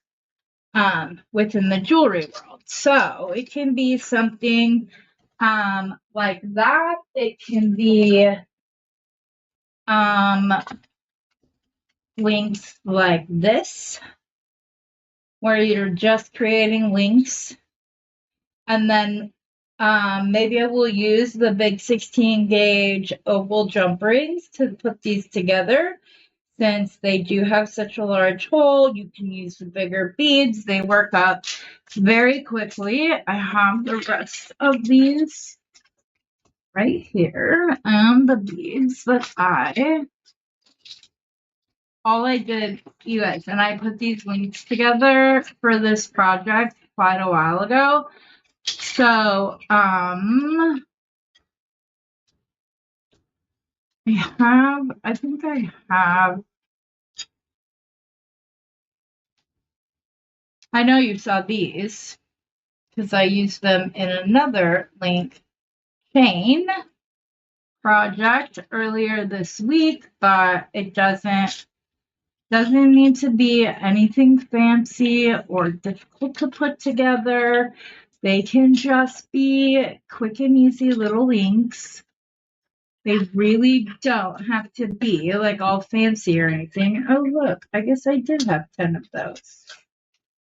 within the jewelry world. So it can be something like that. It can be links like this, where you're just creating links. And then maybe I will use the big 16 gauge oval jump rings to put these together. Since they do have such a large hole, you can use the bigger beads. They work up very quickly. I have the rest of these right here, and the beads that all I did, you guys, and I put these links together for this project quite a while ago. So, I think I have, I know you saw these, because I used them in another link chain project earlier this week, but it doesn't need to be anything fancy or difficult to put together. They can just be quick and easy little links. They really don't have to be like all fancy or anything. Oh, look, I guess I did have 10 of those.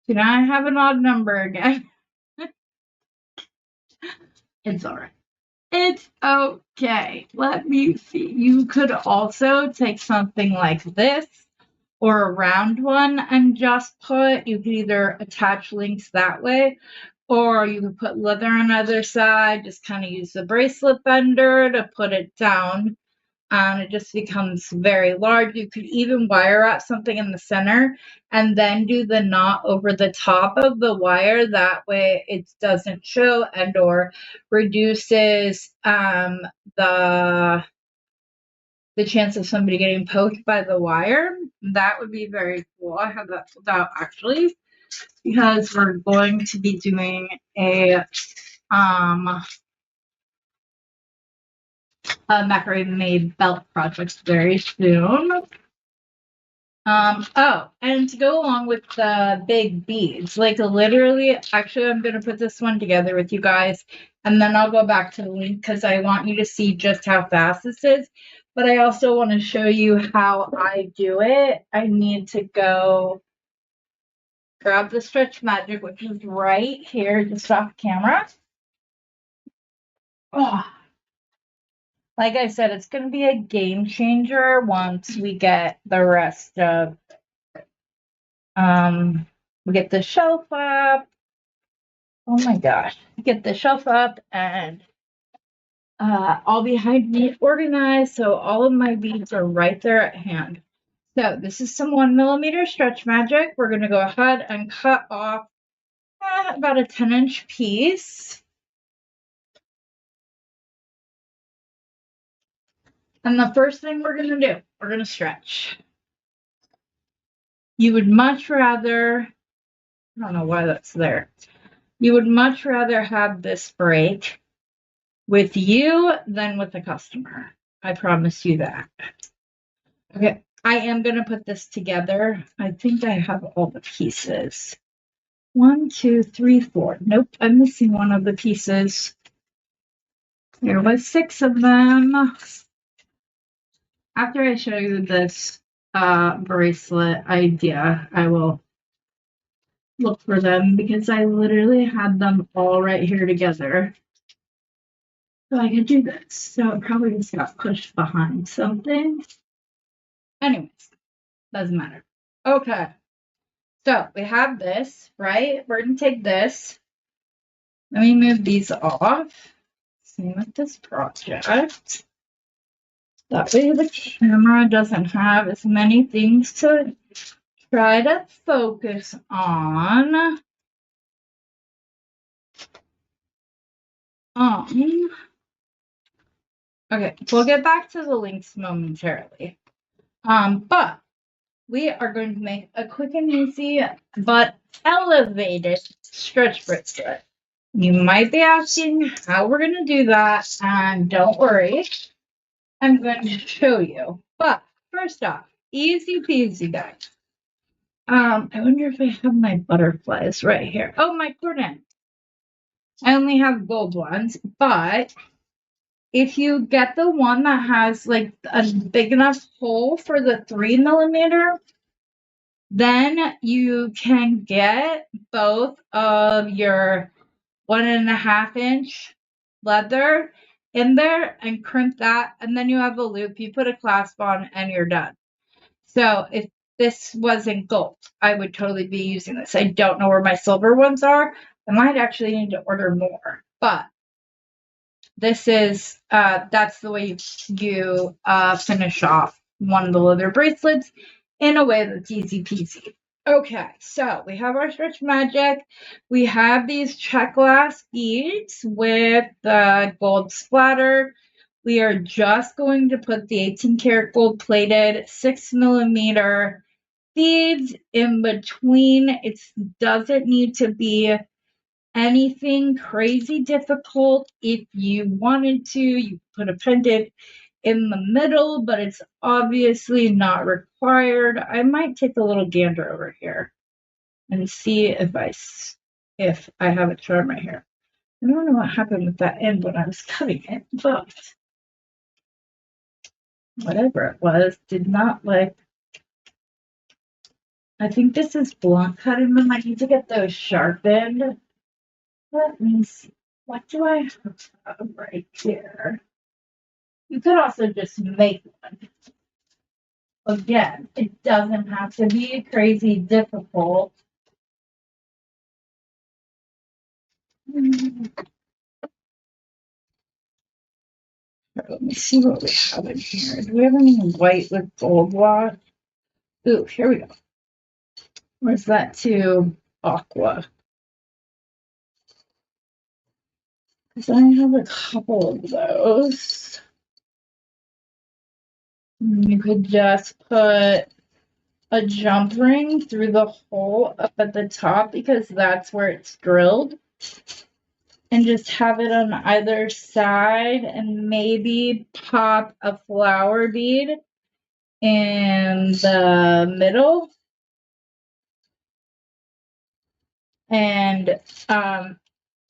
Can I have an odd number again? It's all right. It's okay. Let me see. You could also take something like this or a round one and just put, you could either attach links that way, or you could put leather on either side, just kind of use the bracelet bender to put it down. It just becomes very large. You could even wire wrap something in the center and then do the knot over the top of the wire. That way it doesn't show and or reduces the chance of somebody getting poked by the wire. That would be very cool. I have that pulled out actually because we're going to be doing a macrame belt project very soon. Oh, and to go along with the big beads, like literally, actually, I'm going to put this one together with you guys, and then I'll go back to the link because I want you to see just how fast this is. But I also want to show you how I do it. I need to go grab the Stretch Magic, which is right here, just off camera. Oh, like I said, it's going to be a game changer once we get the rest of, we get the shelf up. Oh my gosh, get the shelf up and all behind me organized, so all of my beads are right there at hand. So this is some 1mm Stretch Magic. We're going to go ahead and cut off about a 10-inch piece. And the first thing we're going to do, we're going to stretch. You would much rather, I don't know why that's there. You would much rather have this break with you than with the customer. I promise you that. Okay, I am going to put this together. I think I have all the pieces. 1, 2, 3, 4. Nope, I'm missing one of the pieces. There was 6 of them. After I show you this bracelet idea, I will look for them because I literally had them all right here together. So I could do this. So it probably just got pushed behind something. Anyways, doesn't matter. Okay. So we have this, right? We're going to take this. Let me move these off. Same with this project. That way the camera doesn't have as many things to try to focus on. Okay, we'll get back to the links momentarily. But we are going to make a quick and easy but elevated stretch bracelet. You might be asking how we're going to do that, and don't worry, I'm going to show you. But first off, easy peasy, guys. I wonder if I have my butterflies right here. Oh, my cordon. I only have gold ones, but if you get the one that has like a big enough hole for the 3mm, then you can get both of your 1.5-inch leather in there and crimp that, and then you have a loop. You put a clasp on and you're done. So if this wasn't gold, I would totally be using this. I don't know where my silver ones are. I might actually need to order more, but this is that's the way you finish off one of the leather bracelets in a way that's easy peasy. Okay, so we have our Stretch Magic. We have these check glass beads with the gold splatter. We are just going to put the 18-karat gold plated 6mm beads in between. It doesn't need to be anything crazy difficult. If you wanted to, you put a pendant in the middle, but it's obviously not required. I might take a little gander over here and see if I have a charm right here. I don't know what happened with that end when I was cutting it, but whatever it was, did not like. I think this is blunt cutting them. I need to get those sharpened. Let me see. What do I have right here? You could also just make one. Again, it doesn't have to be crazy difficult. Let me see what we have in here. Do we have any white with gold wash? Ooh, here we go. Where's that to aqua? Because I have a couple of those. You could just put a jump ring through the hole up at the top because that's where it's drilled. And just have it on either side and maybe pop a flower bead in the middle. And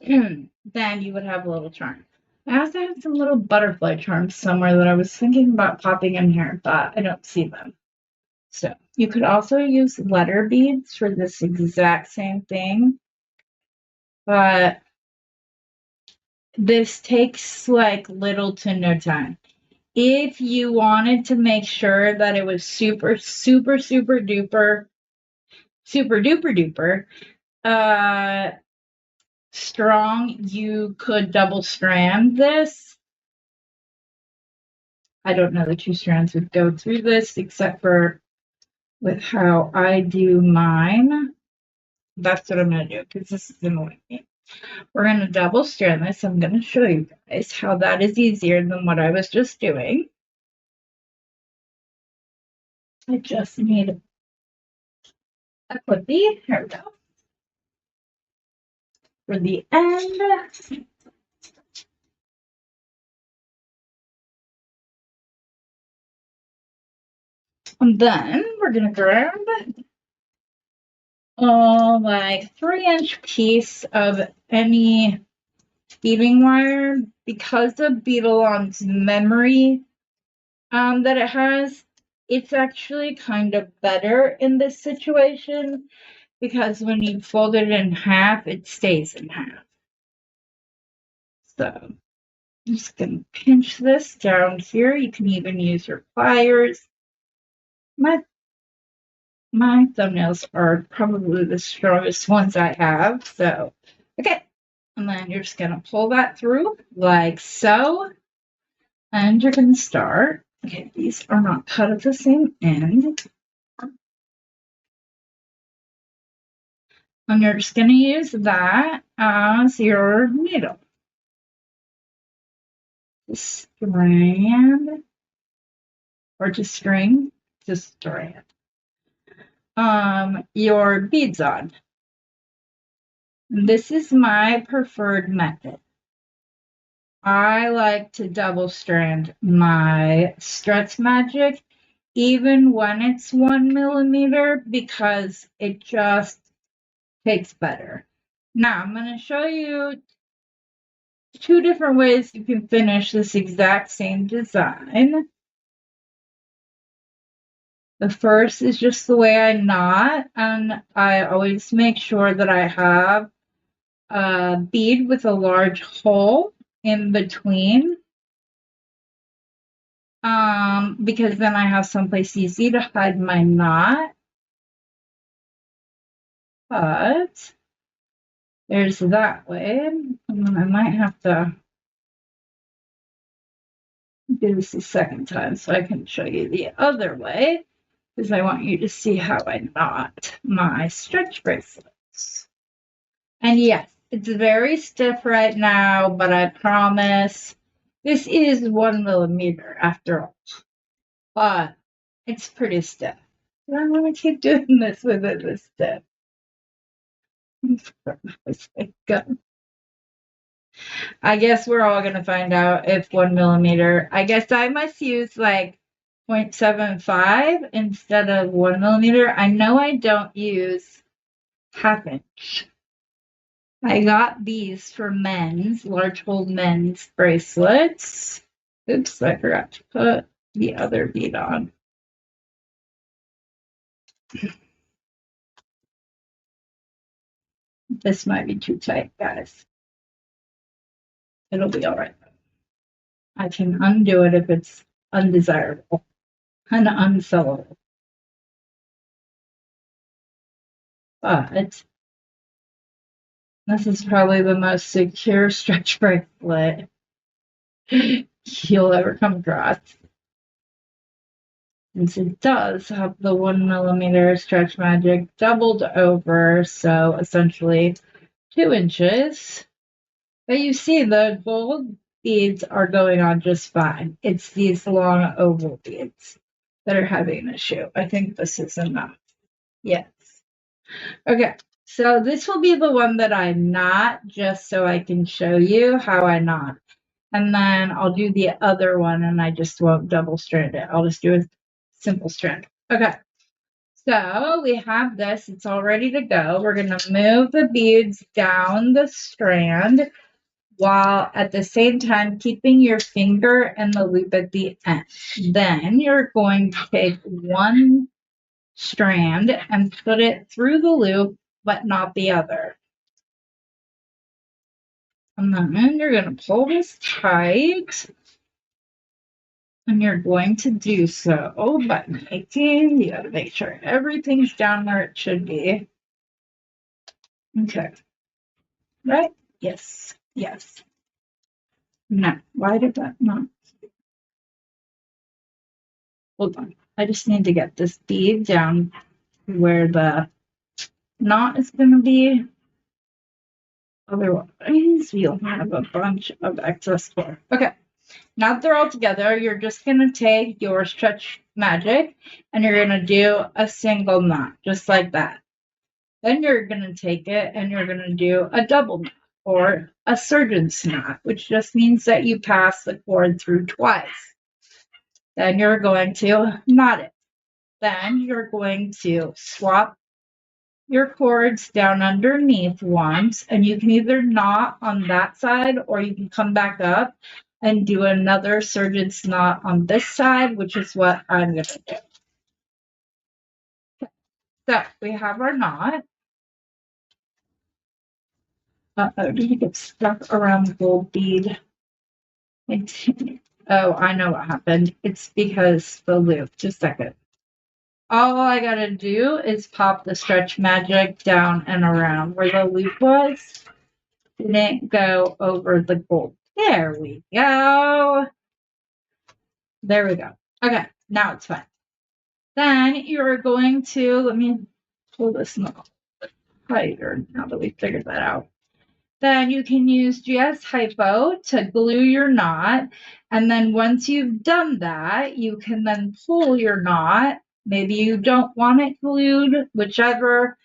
then you would have a little charm. I also have some little butterfly charms somewhere that I was thinking about popping in here, but I don't see them. So you could also use letter beads for this exact same thing, but this takes like little to no time. If you wanted to make sure that it was super, super, super duper, super duper duper, strong, you could double strand this. I don't know the 2 strands would go through this except for with how I do mine. That's what I'm going to do because this is annoying me. We're going to double strand this. I'm going to show you guys how that is easier than what I was just doing. I just need a clippy. Here we go. For the end. And then we're going to grab like 3-inch piece of any beading wire because of Beadalon's memory that it has. It's actually kind of better in this situation because when you fold it in half, it stays in half. So I'm just going to pinch this down here. You can even use your pliers. My thumbnails are probably the strongest ones I have. So, okay. And then you're just going to pull that through like so. And you're going to start. Okay, these are not cut at the same end. And you're just going to use that as your needle. Strand, or to string, just strand. Your beads on. This is my preferred method. I like to double strand my Stretch Magic even when it's 1 millimeter because it just takes better. Now I'm going to show you 2 different ways you can finish this exact same design. The first is just the way I knot, and I always make sure that I have a bead with a large hole in between, because then I have someplace easy to hide my knot. But there's that way, and then I might have to do this a second time so I can show you the other way, because I want you to see how I knot my stretch bracelets. And yes, it's very stiff right now, but I promise this is 1 millimeter after all. But it's pretty stiff. I'm going to keep doing this with it this stiff. I guess we're all going to find out if 1 millimeter. I guess I must use like 0.75 instead of 1 millimeter. I know I don't use ½ inch. I got these for men's, large hole men's bracelets. Oops, I forgot to put the other bead on. This might be too tight, guys. It'll be all right. I can undo it if it's undesirable and unsellable. But this is probably the most secure stretch bracelet you'll ever come across. Since it does have the 1mm stretch magic doubled over, so essentially 2 inches. But you see, the gold beads are going on just fine. It's these long oval beads that are having an issue. I think this is enough. Yes. Okay, so this will be the one that I knot, just so I can show you how I knot. And then I'll do the other one, and I just won't double strand it. I'll just do a simple strand. Okay, so we have this. It's all ready to go. We're going to move the beads down the strand, while at the same time keeping your finger in the loop at the end. Then you're going to take one strand and put it through the loop, but not the other. And then you're going to pull this tight, and you're going to do so by making, you got to make sure everything's down where it should be. Okay. Right? Yes. Yes. No. Why did that not? Hold on. I just need to get this bead down where the knot is going to be. Otherwise, you'll have a bunch of excess cord. Okay. Now that they're all together, you're just going to take your stretch magic and you're going to do a single knot, just like that. Then you're going to take it and you're going to do a double knot or a surgeon's knot, which just means that you pass the cord through twice. Then you're going to knot it. Then you're going to swap your cords down underneath once, and you can either knot on that side or you can come back up and do another surgeon's knot on this side, which is what I'm going to do. So we have our knot. Uh-oh, did it get stuck around the gold bead? Oh, I know what happened. It's because the loop. Just a second. All I gotta do is pop the stretch magic down and around where the loop was. Didn't go over the gold. There we go. There we go. Okay, now it's fine. Then you're going to, let me pull this knot tighter now that we figured that out. Then you can use GS Hypo to glue your knot. And then once you've done that, you can then pull your knot. Maybe you don't want it glued, whichever.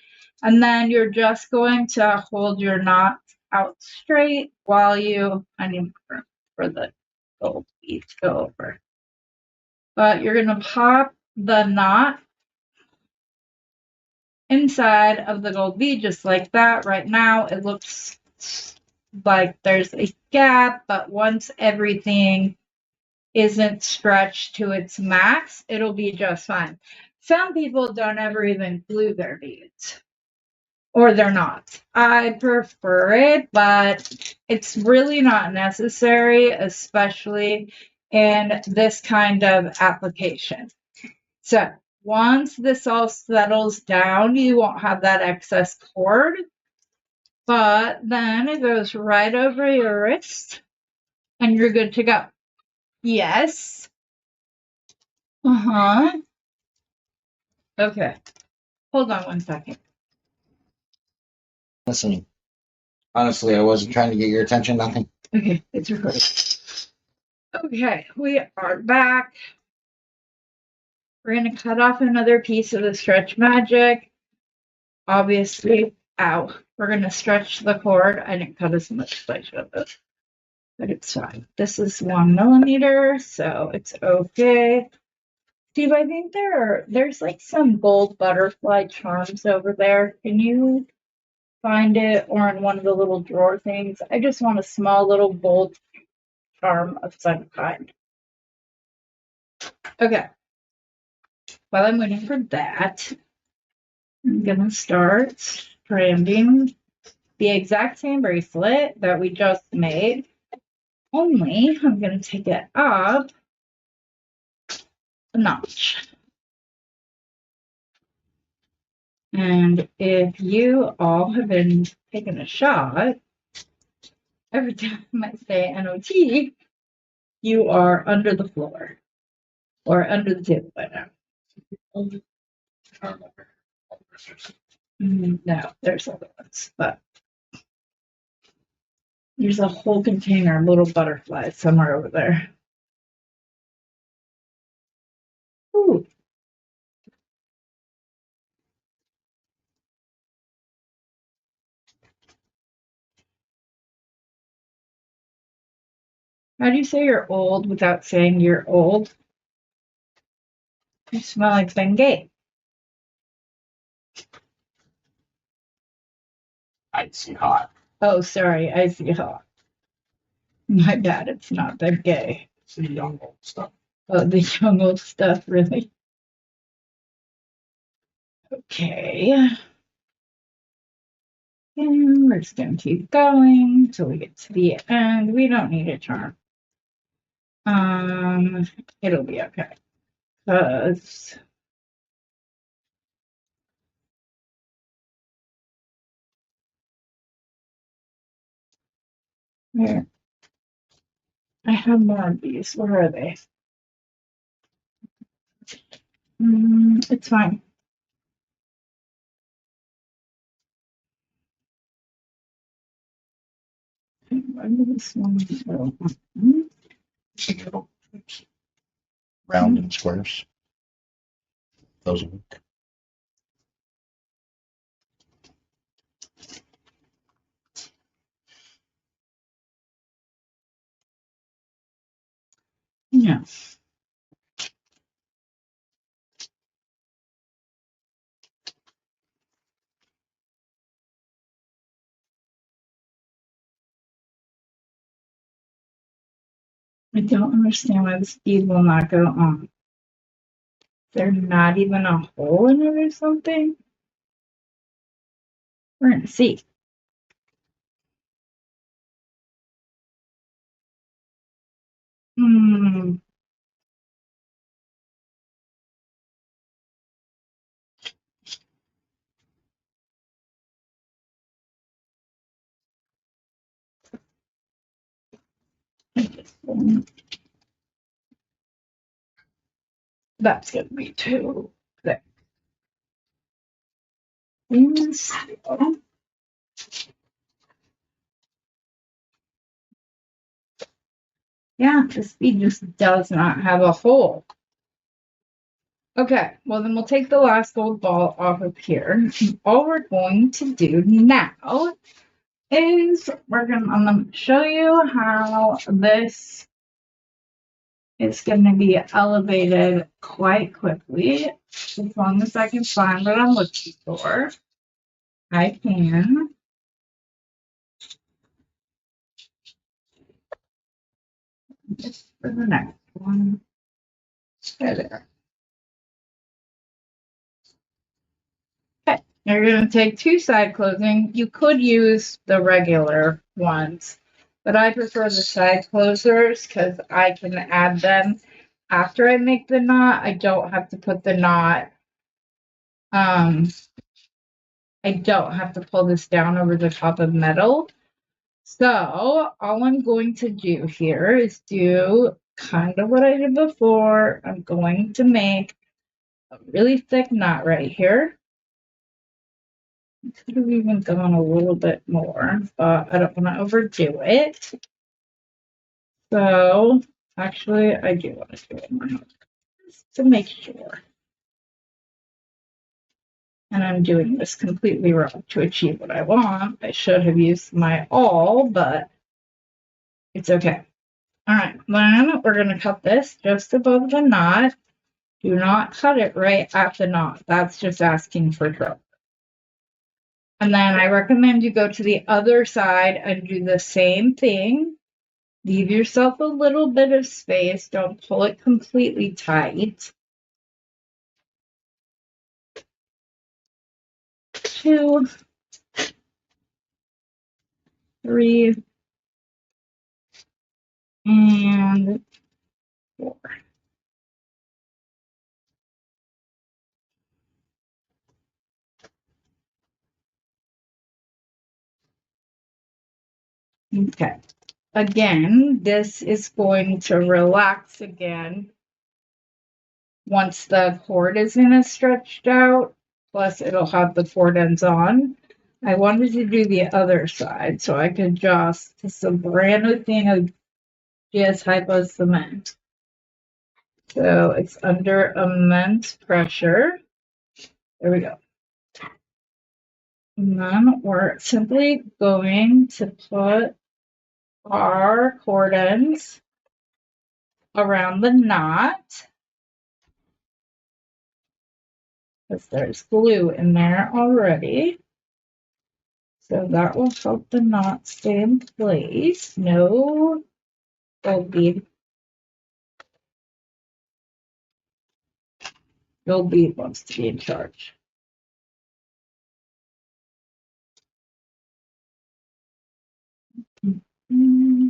And then you're just going to hold your knot out straight while you, I need for the gold bead to go over. But you're going to pop the knot inside of the gold bead just like that. Right now it looks like there's a gap, but once everything isn't stretched to its max, it'll be just fine. Some people don't ever even glue their beads, or they're not. I prefer it, but it's really not necessary, especially in this kind of application. So once this all settles down, you won't have that excess cord, but then it goes right over your wrist and you're good to go. Yes. Uh-huh. Okay. Hold on one second. Listen, honestly, I wasn't trying to get your attention, nothing. Okay, it's recording. Okay, we are back. We're going to cut off another piece of the stretch magic. Obviously, ow. We're going to stretch the cord. I didn't cut as much as I should have, but it's fine. This is 1mm, so it's okay. Steve, I think there's like some gold butterfly charms over there. Can you find it, or in one of the little drawer things? I just want a small little gold charm of some kind. Okay. While I'm waiting for that, I'm gonna start stranding the exact same bracelet that we just made. only I'm going to take it up a notch. And if you all have been taking a shot every time I say NOT, you are under the floor or under the table by now. No, there's other ones, but there's a whole container of little butterflies somewhere over there. Ooh. How do you say you're old without saying you're old? You smell like Bengay. Icy hot. Oh, sorry, icy hot. My bad, it's not Bengay. It's the young old stuff. Oh, the young old stuff, really? Okay. And we're just going to keep going until we get to the end. We don't need a charm. It'll be okay. Because where I have more of these. Where are they? It's fine. This one go? Round and squares. Those work. Yeah. I don't understand why this bead will not go on. There's not even a hole in it or something? We're gonna see. That's gonna be too thick. Yeah, this bead just does not have a hole. Okay, well then we'll take the last gold ball off of here. All we're going to do now is I'm gonna show you how this is gonna be elevated quite quickly. As long as I can find what I'm looking for, I can. Just for the next one. There. Okay, you're going to take two side closing. You could use the regular ones, but I prefer the side closers because I can add them after I make the knot. I don't have to put the knot. I don't have to pull this down over the top of metal. So all I'm going to do here is do kind of what I did before. I'm going to make a really thick knot right here. Could have even gone a little bit more, but I don't want to overdo it. So actually, I do want to do it more just to make sure. And I'm doing this completely wrong to achieve what I want. I should have used my awl, but it's okay. All right, then we're going to cut this just above the knot. Do not cut it right at the knot. That's just asking for trouble. And then I recommend you go to the other side and do the same thing. Leave yourself a little bit of space. Don't pull it completely tight. 2, 3, and 4. Okay. Again, this is going to relax again once the cord isn't stretched out, plus it'll have the cord ends on. I wanted to do the other side so I could just, this is a brand new thing of GS Hypo cement. So it's under immense pressure. There we go. And then we're simply going to put our cord ends around the knot, because there's glue in there already. So that will help the knot stay in place. No gold bead. Gold bead wants to be in charge. Mm-hmm.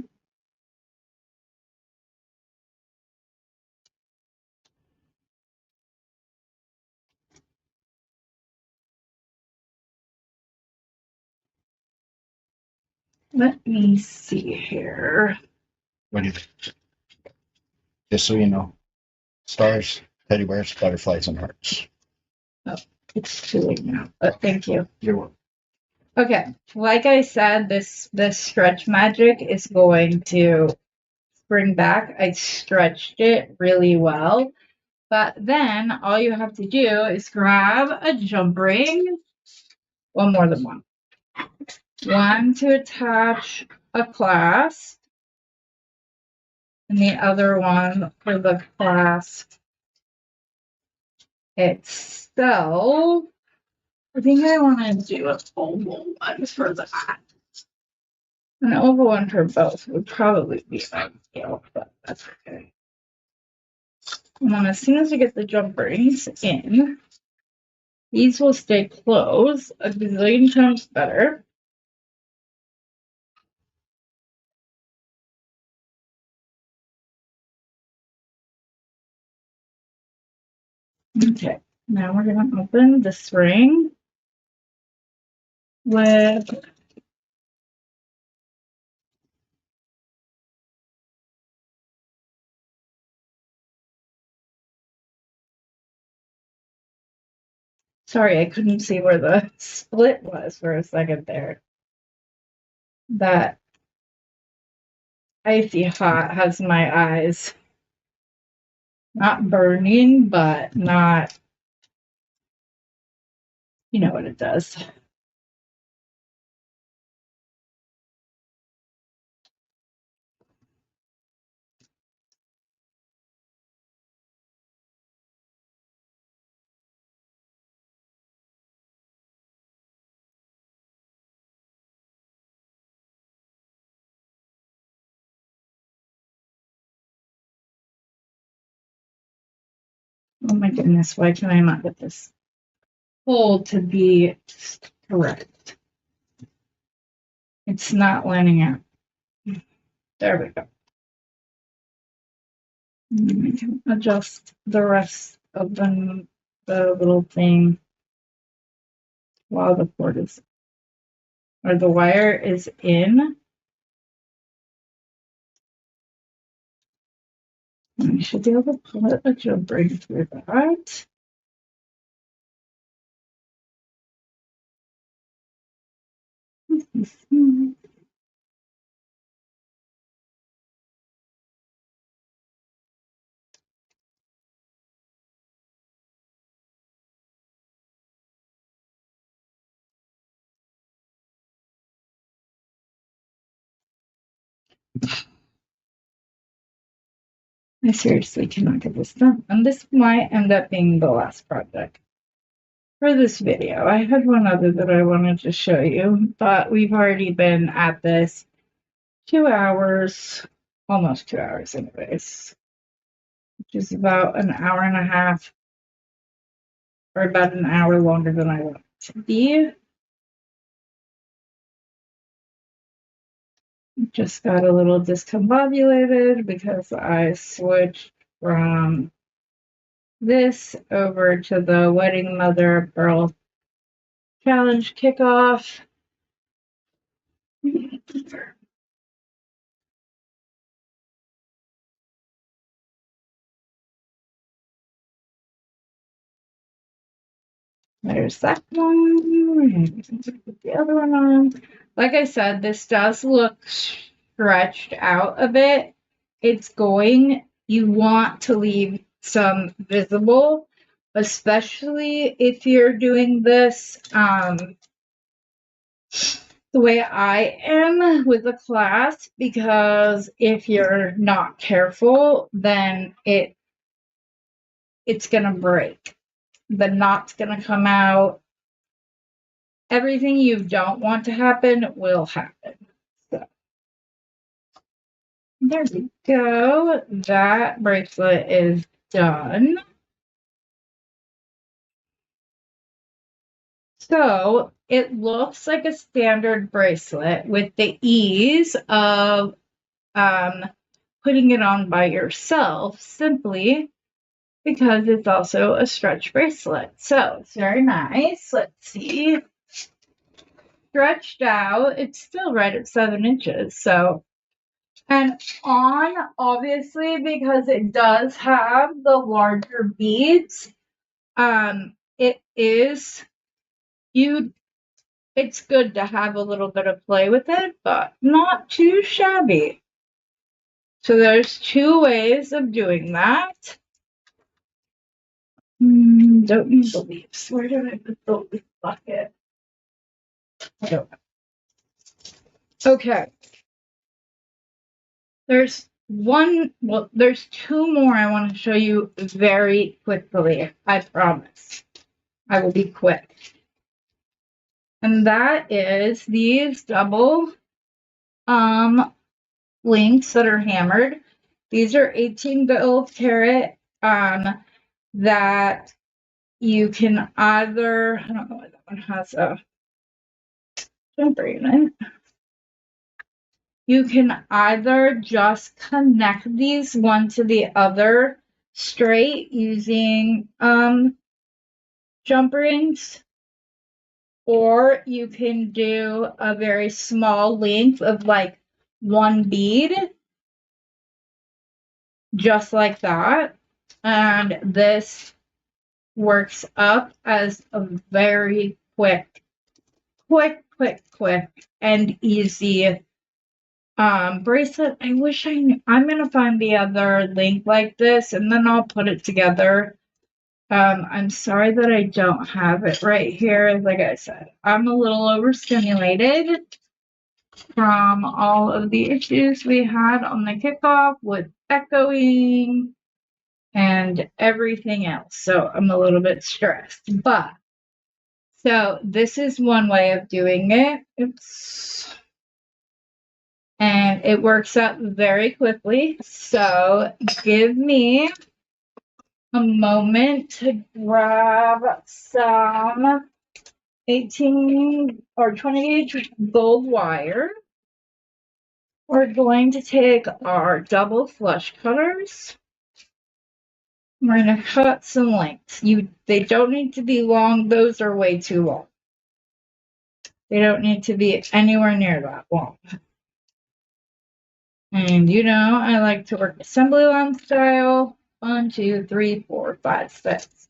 Let me see here. What do you think? Just so you know, stars, teddy bears, butterflies, and hearts. Oh, it's too late now, but thank you. You're welcome. Okay, like I said, this stretch magic is going to spring back. I stretched it really well, but then all you have to do is grab a jump ring, well, more than one. One to attach a clasp, and the other one for the clasp itself. I think I want to do an oval one for that. An oval one for both would probably be ideal, but that's okay. And then as soon as we get the jump rings in, these will stay closed a gazillion times better. Okay, now we're going to open this ring with sorry, I couldn't see where the split was for a second there. That icy hot has my eyes not burning, but not, you know what it does. Oh my goodness, why can I not get this hole to be correct? It's not lining up. There we go. And I can adjust the rest of the little thing while the cord is, or the wire is in. I should be able to put a jump ring through that. I seriously cannot get this done. And this might end up being the last project for this video. I had one other that I wanted to show you, but we've already been at this 2 hours, almost 2 hours anyways, which is about an hour and a half, or about an hour longer than I want it to be. Just got a little discombobulated because I switched from this over to the Wedding Mother Pearl Challenge kickoff. There's that one. Put the other one on. Like I said, this does look stretched out a bit. You want to leave some visible, especially if you're doing this the way I am with a class, because if you're not careful, then it's gonna break. The knot's gonna come out. Everything you don't want to happen will happen. So there we go. That bracelet is done. So it looks like a standard bracelet with the ease of putting it on by yourself, simply because it's also a stretch bracelet. So it's very nice. Let's see. Stretched out. It's still right at 7 inches. So, and on, obviously, because it does have the larger beads, it's good to have a little bit of play with it, but not too shabby. So there's 2 ways of doing that. Don't need the leaves. Where did I put the leaf bucket? I don't know. Okay. There's 2 more I want to show you very quickly. I promise. I will be quick. And that is these double links that are hammered. These are 18 gold carat that you can either, I don't know why that one has a jumper in it. You can either just connect these one to the other straight using jump rings, or you can do a very small length of like 1 bead, just like that. And this works up as a very quick and easy bracelet. I wish I knew. I'm gonna find the other link like this and then I'll put it together. I'm sorry that I don't have it right here. Like I said, I'm a little overstimulated from all of the issues we had on the kickoff with echoing and everything else. So I'm a little bit stressed, but so this is one way of doing it. And it works out very quickly. So give me a moment to grab some 18 or 20 gauge gold wire. We're going to take our double flush cutters. We're going to cut some lengths. They don't need to be long. Those are way too long. They don't need to be anywhere near that long. And you know, I like to work assembly line style. 1, 2, 3, 4, 5, 6.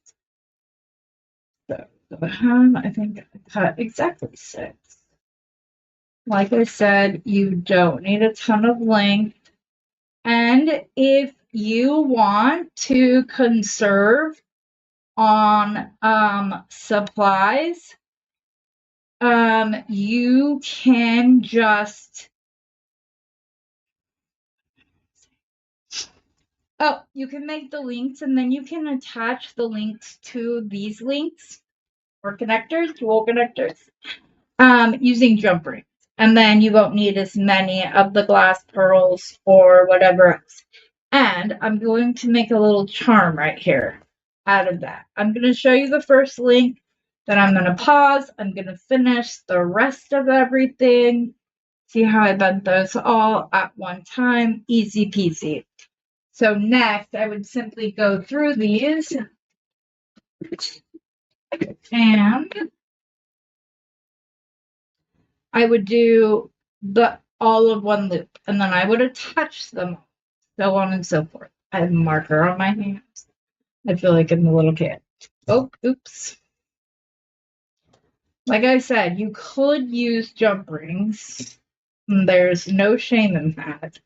So I think I cut exactly 6. Like I said, you don't need a ton of length. And if you want to conserve on supplies, you can just you can make the links and then you can attach the links to these links or connectors, dual connectors, using jump rings. And then you won't need as many of the glass pearls or whatever else. And I'm going to make a little charm right here out of that. I'm going to show you the first link, then I'm going to pause. I'm going to finish the rest of everything. See how I bent those all at one time? Easy peasy. So next, I would simply go through these and I would do all of one loop, and then I would attach them, so on and so forth. I have a marker on my hands. I feel like I'm a little kid. Oh, oops. Like I said, you could use jump rings. There's no shame in that.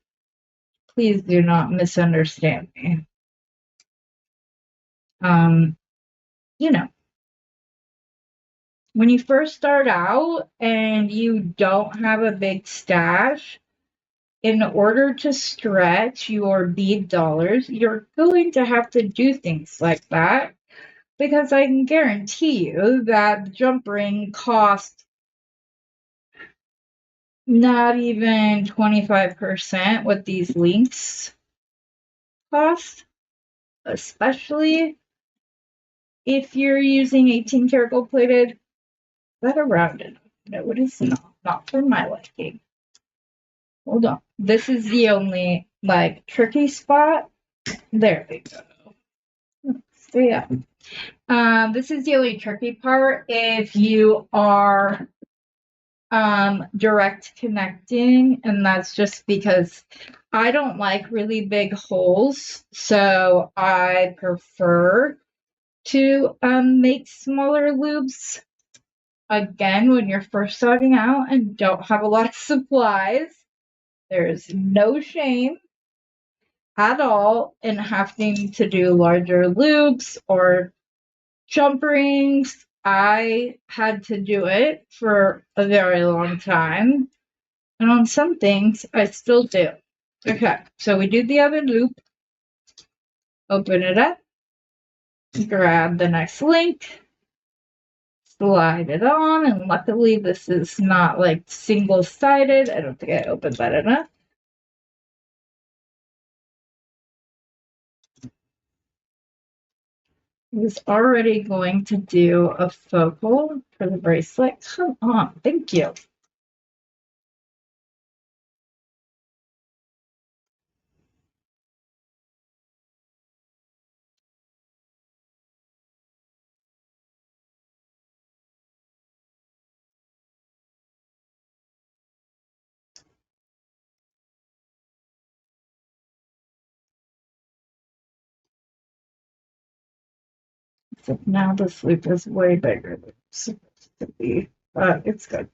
Please do not misunderstand me. You know, when you first start out and you don't have a big stash, in order to stretch your bead dollars, you're going to have to do things like that, because I can guarantee you that the jump ring costs not even 25% what these links cost, especially if you're using 18 karat gold plated. That are rounded. No, it is not for my liking. Hold on. This is the only tricky spot. There we go. Stay up. This is the only tricky part if you are direct connecting, and that's just because I don't like really big holes, so I prefer to make smaller loops. Again, when you're first starting out and don't have a lot of supplies, there's no shame at all in having to do larger loops or jump rings. I had to do it for a very long time, and on some things I still do. Okay, so we do the other loop, open it up, grab the next link, slide it on, and luckily this is not single-sided. I don't think I opened that enough. I was already going to do a focal for the bracelet. Come on, thank you. So now this loop is way bigger than it's supposed to be, but it's good.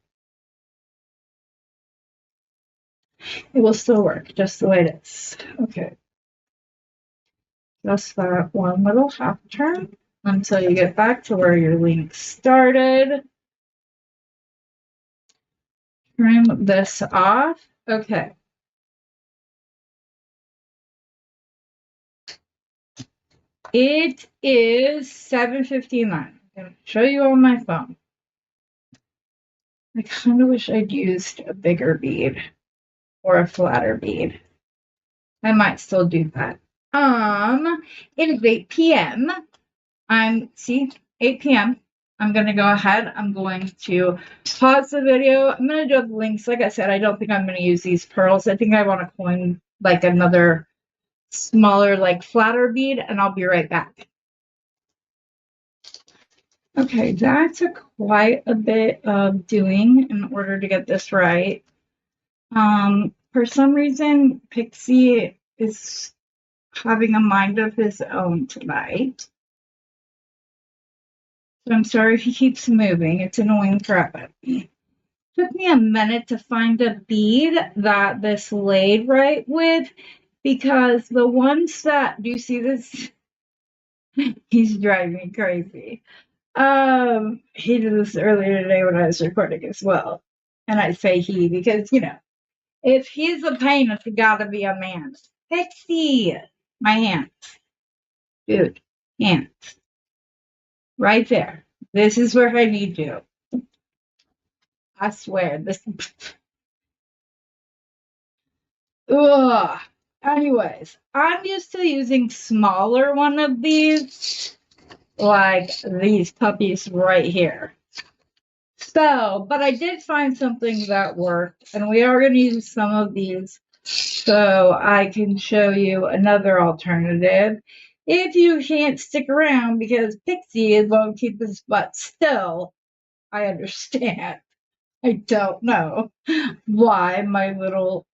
It will still work just the way it is. Okay. Just that one little half turn until you get back to where your link started. Trim this off. Okay. It is 7:59. I'm going to show you on my phone. I kind of wish I'd used a bigger bead or a flatter bead. I might still do that. It is 8 p.m. 8 p.m. I'm going to go ahead. I'm going to pause the video. I'm going to do the links. Like I said, I don't think I'm going to use these pearls. I think I want to coin another smaller, flatter bead, and I'll be right back. Okay, that took quite a bit of doing in order to get this right. For some reason, Pixie is having a mind of his own tonight. So I'm sorry if he keeps moving. It's annoying crap at me. Took me a minute to find a bead that this laid right with, because the ones that, do you see this? He's driving me crazy. He did this earlier today when I was recording as well. And I say he because, if he's a pain, it's gotta be a man. Pixie! My hands. Dude, hands. Right there. This is where I need you. I swear. This. Ugh. Anyways, I'm used to using smaller one of these, like these puppies right here. So, but I did find something that worked, and we are going to use some of these so I can show you another alternative. If you can't stick around because Pixie won't keep his butt still, I understand. I don't know why my little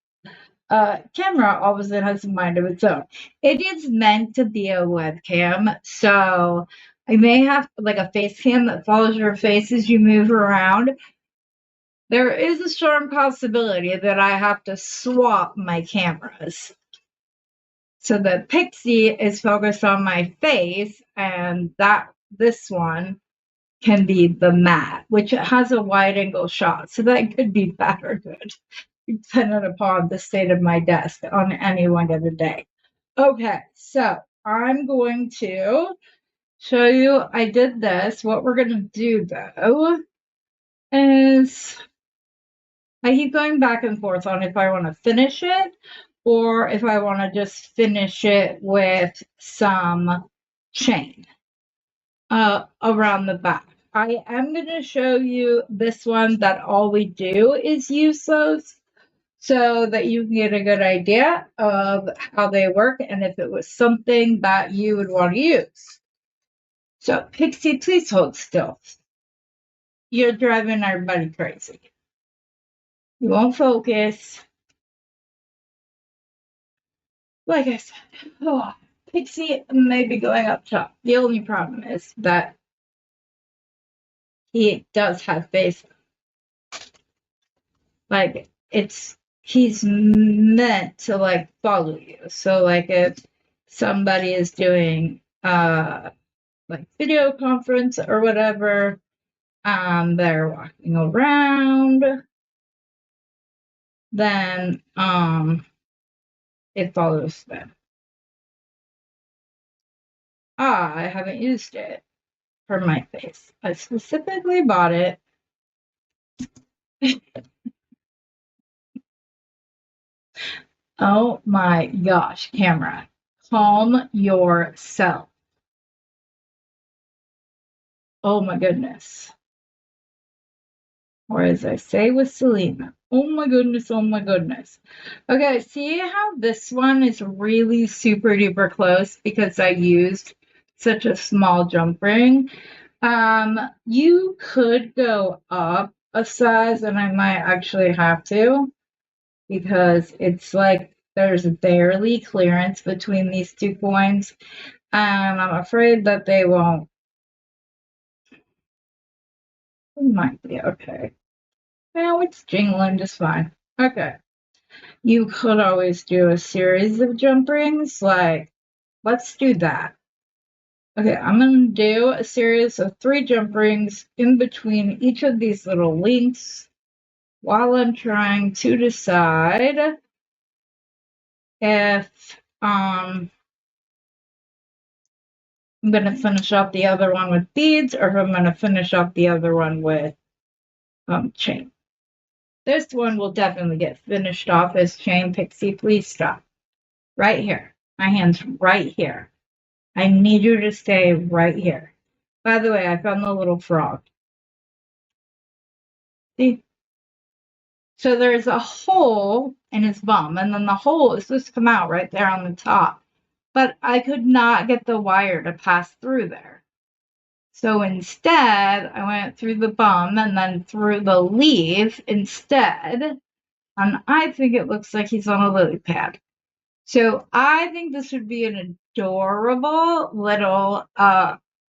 camera all of a sudden has a mind of its own. It is meant to be a webcam, so I may have like a face cam that follows your face as you move around. There is a strong possibility that I have to swap my cameras so that Pixie is focused on my face and that this one can be the matte, which has a wide angle shot. So that could be bad or good, depending upon the state of my desk on any one given day. Okay, so I'm going to show you I did this. What we're going to do though is I keep going back and forth on if I want to finish it or if I want to just finish it with some chain around the back. I am going to show you this one that all we do is use those so that you can get a good idea of how they work and if it was something that you would want to use. So Pixie, please hold still. You're driving everybody crazy. You won't focus. Like I said, Pixie may be going up top. The only problem is that he does have face. Like he's meant to like follow you. So like if somebody is doing like video conference or whatever, they're walking around, then it follows them. I haven't used it for my face. I specifically bought it. Oh my gosh, camera. Calm yourself. Oh my goodness. Or as I say with Selena, oh my goodness, oh my goodness. Okay, see how this one is really super duper close because I used such a small jump ring? You could go up a size, and I might actually have to because it's like there's barely clearance between these two coins, and I'm afraid that they won't. It might be okay. Well, it's jingling just fine. Okay. You could always do a series of jump rings. Like, let's do that. Okay, I'm going to do a series of 3 jump rings in between each of these little links while I'm trying to decide if I'm going to finish off the other one with beads or if I'm going to finish off the other one with chain. This one will definitely get finished off as chain. Pixie, please stop. Right here. My hand's right here. I need you to stay right here. By the way, I found the little frog. See? So there's a hole in his bum, and then the hole is supposed to come out right there on the top. But I could not get the wire to pass through there. So instead, I went through the bum and then through the leaf instead. And I think it looks like he's on a lily pad. So I think this would be an adorable little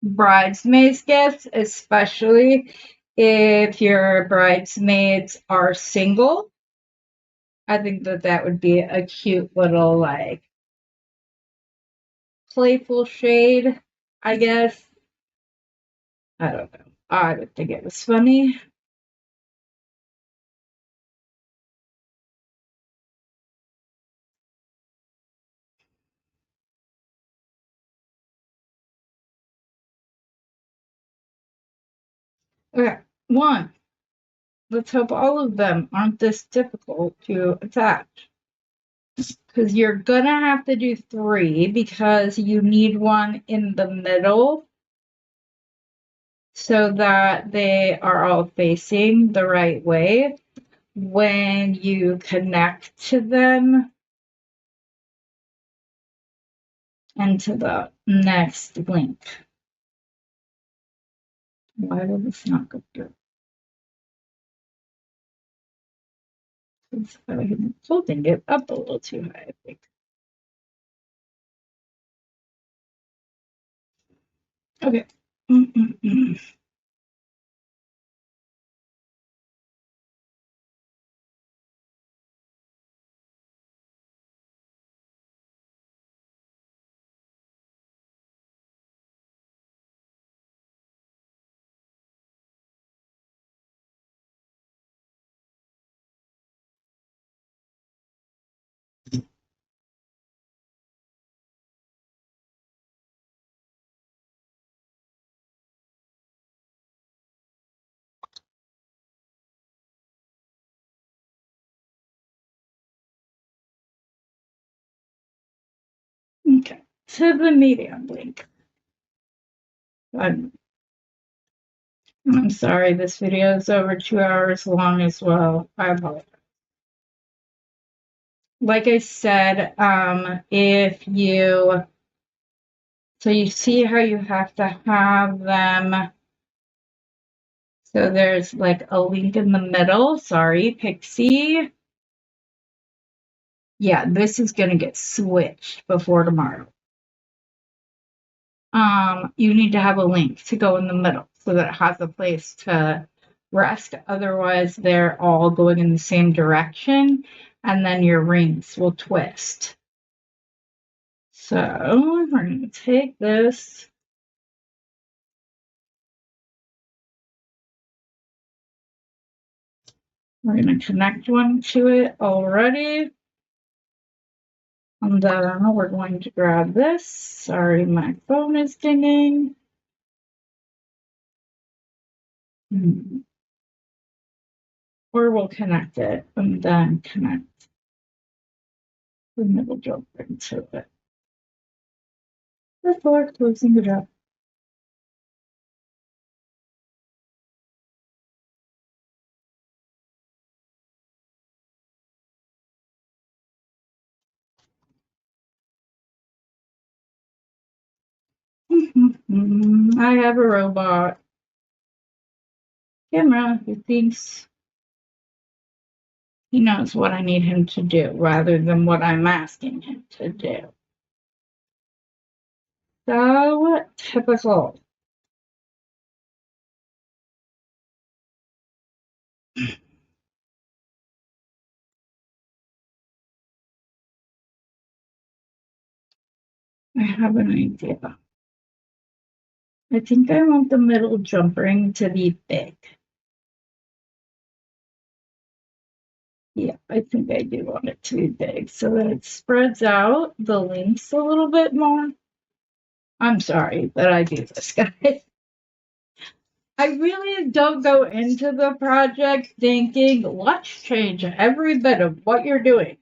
bridesmaids gift, especially if your bridesmaids are single. I think that that would be a cute little like playful shade, I guess. I don't know. I would think it was funny. Okay, 1. Let's hope all of them aren't this difficult to attach. Because you're gonna have to do 3 because you need one in the middle so that they are all facing the right way when you connect to them and to the next link. Why will this not go through? I'm holding it up a little too high, I think. Okay. Okay, to the medium link. I'm sorry, this video is over 2 hours long as well. I apologize. Like I said, if you, so you see how you have to have them, so there's like a link in the middle. Sorry, Pixie. Yeah, this is going to get switched before tomorrow. You need to have a link to go in the middle so that it has a place to rest. Otherwise, they're all going in the same direction, and then your rings will twist. So we're going to take this. We're going to connect one to it already. And then we're going to grab this. Sorry, my phone is dinging. Or we'll connect it and then connect the middle jumper into it before closing it up. I have a robot camera who thinks he knows what I need him to do rather than what I'm asking him to do. So typical. I have an idea. I think I want the middle jump ring to be big. Yeah, I think I do want it to be big so that it spreads out the links a little bit more. I'm sorry that I do this, guys. I really don't go into the project thinking, let's change every bit of what you're doing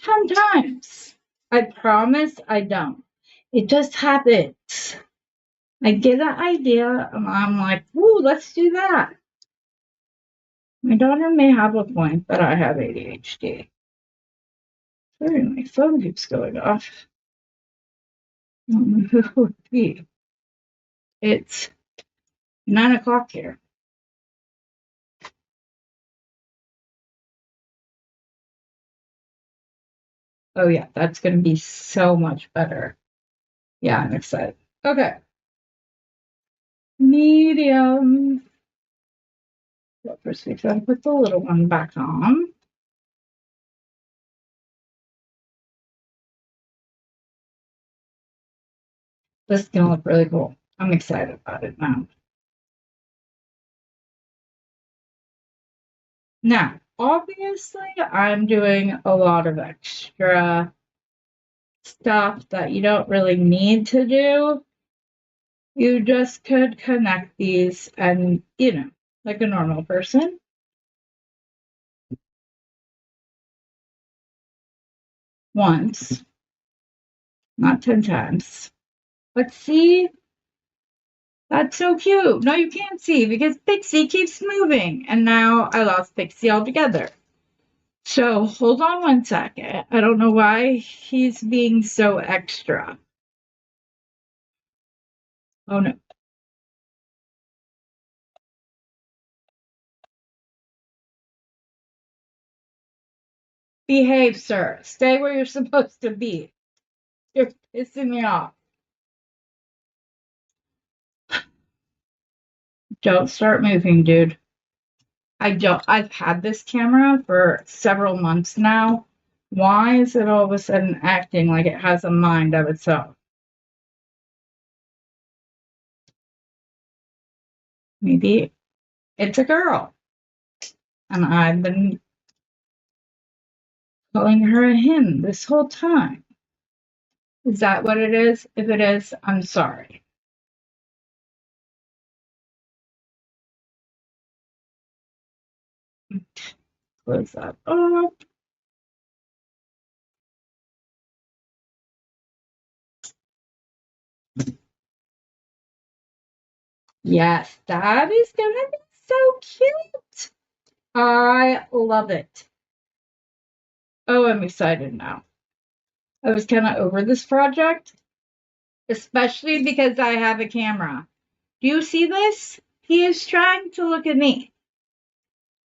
10 times. I promise I don't. It just happens. I get an idea and I'm like, ooh, let's do that. My daughter may have a point, but I have ADHD. Sorry, my phone keeps going off. I don't know who it would be. It's 9 o'clock here. Oh, yeah, that's going to be so much better. Yeah, I'm excited. Okay. Medium. Well, first we gotta put the little one back on. This is gonna look really cool. I'm excited about it now. Now, obviously, I'm doing a lot of extra stuff that you don't really need to do. You just could connect these and, like a normal person. Once, not 10 times. But see, That's so cute. No, you can't see because Pixie keeps moving. And now I lost Pixie altogether. So hold on one second. I don't know why he's being so extra. Oh no. Behave, sir. Stay where you're supposed to be. You're pissing me off. Don't start moving, dude. I've had this camera for several months now. Why is it all of a sudden acting like it has a mind of its own? Maybe it's a girl. And I've been calling her a him this whole time. Is that what it is? If it is, I'm sorry. Close that up. Yes, that is gonna be so cute. I love it. Oh, I'm excited now. I was kind of over this project, especially because I have a camera. Do you see this? He is trying to look at me.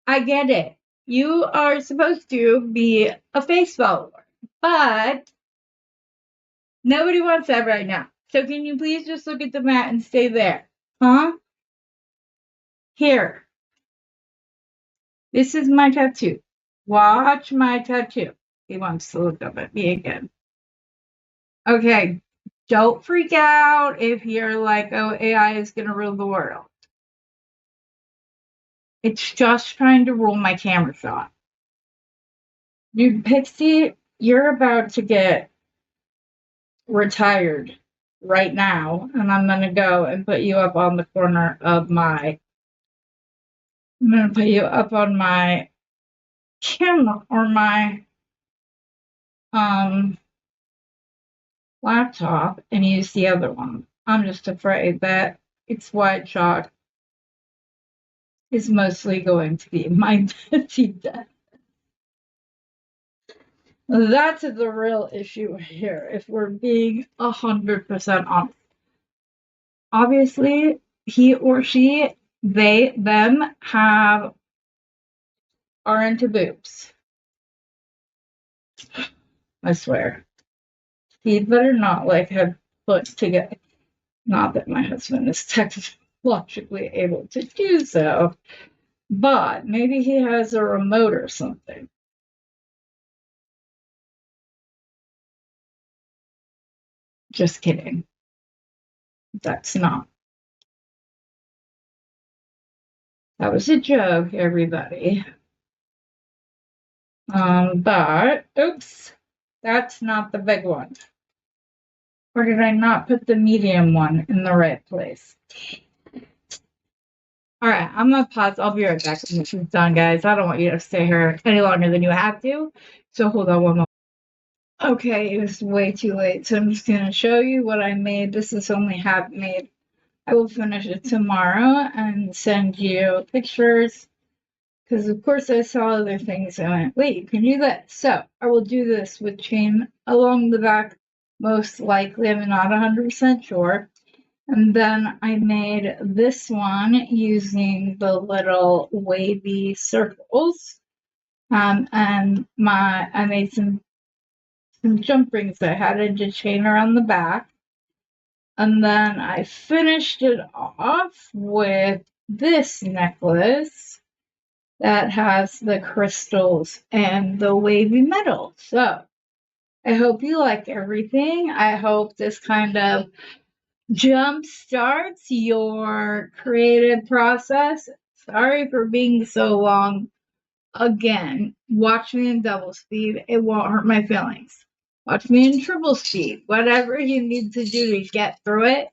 I get it. You are supposed to be a face follower, but nobody wants that right now. So can you please just look at the mat and stay there? Huh? Here. This is my tattoo. Watch my tattoo. He wants to look up at me again. Okay. Don't freak out if you're like, oh, AI is going to rule the world. It's just trying to rule my camera shot. Dude, Pixie, you're about to get retired right now, and I'm going to go and put you up on the corner of my. I'm going to put you up on my camera or my laptop and use the other one. I'm just afraid that its white chalk is mostly going to be my death. That's the real issue here, if we're being 100% honest. Obviously, he or she, they, them, are into boobs. I swear. He better not have put together. Not that my husband is technologically able to do so, but maybe he has a remote or something. Just kidding. That's not. That was a joke, everybody. But, oops, that's not the big one. Or did I not put the medium one in the right place? All right, I'm gonna pause. I'll be right back when this is done, guys. I don't want you to stay here any longer than you have to. So hold on one moment. Okay, it was way too late. So I'm just gonna show you what I made. This is only half made. I will finish it tomorrow and send you pictures. Because of course I saw other things and I went, wait, you can do that. So I will do this with chain along the back, most likely. I'm not 100% sure. And then I made this one using the little wavy circles. And I made some jump rings I had into chain around the back. And then I finished it off with this necklace that has the crystals and the wavy metal. So I hope you like everything. I hope this kind of jump starts your creative process. Sorry for being so long. Again, watch me in double speed. It won't hurt my feelings. Watch me in triple speed. Whatever you need to do to get through it,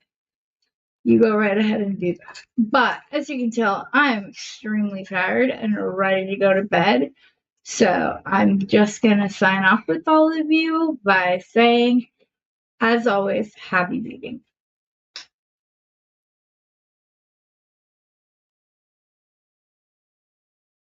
you go right ahead and do that. But as you can tell, I'm extremely tired and ready to go to bed. So I'm just going to sign off with all of you by saying, as always, happy beading.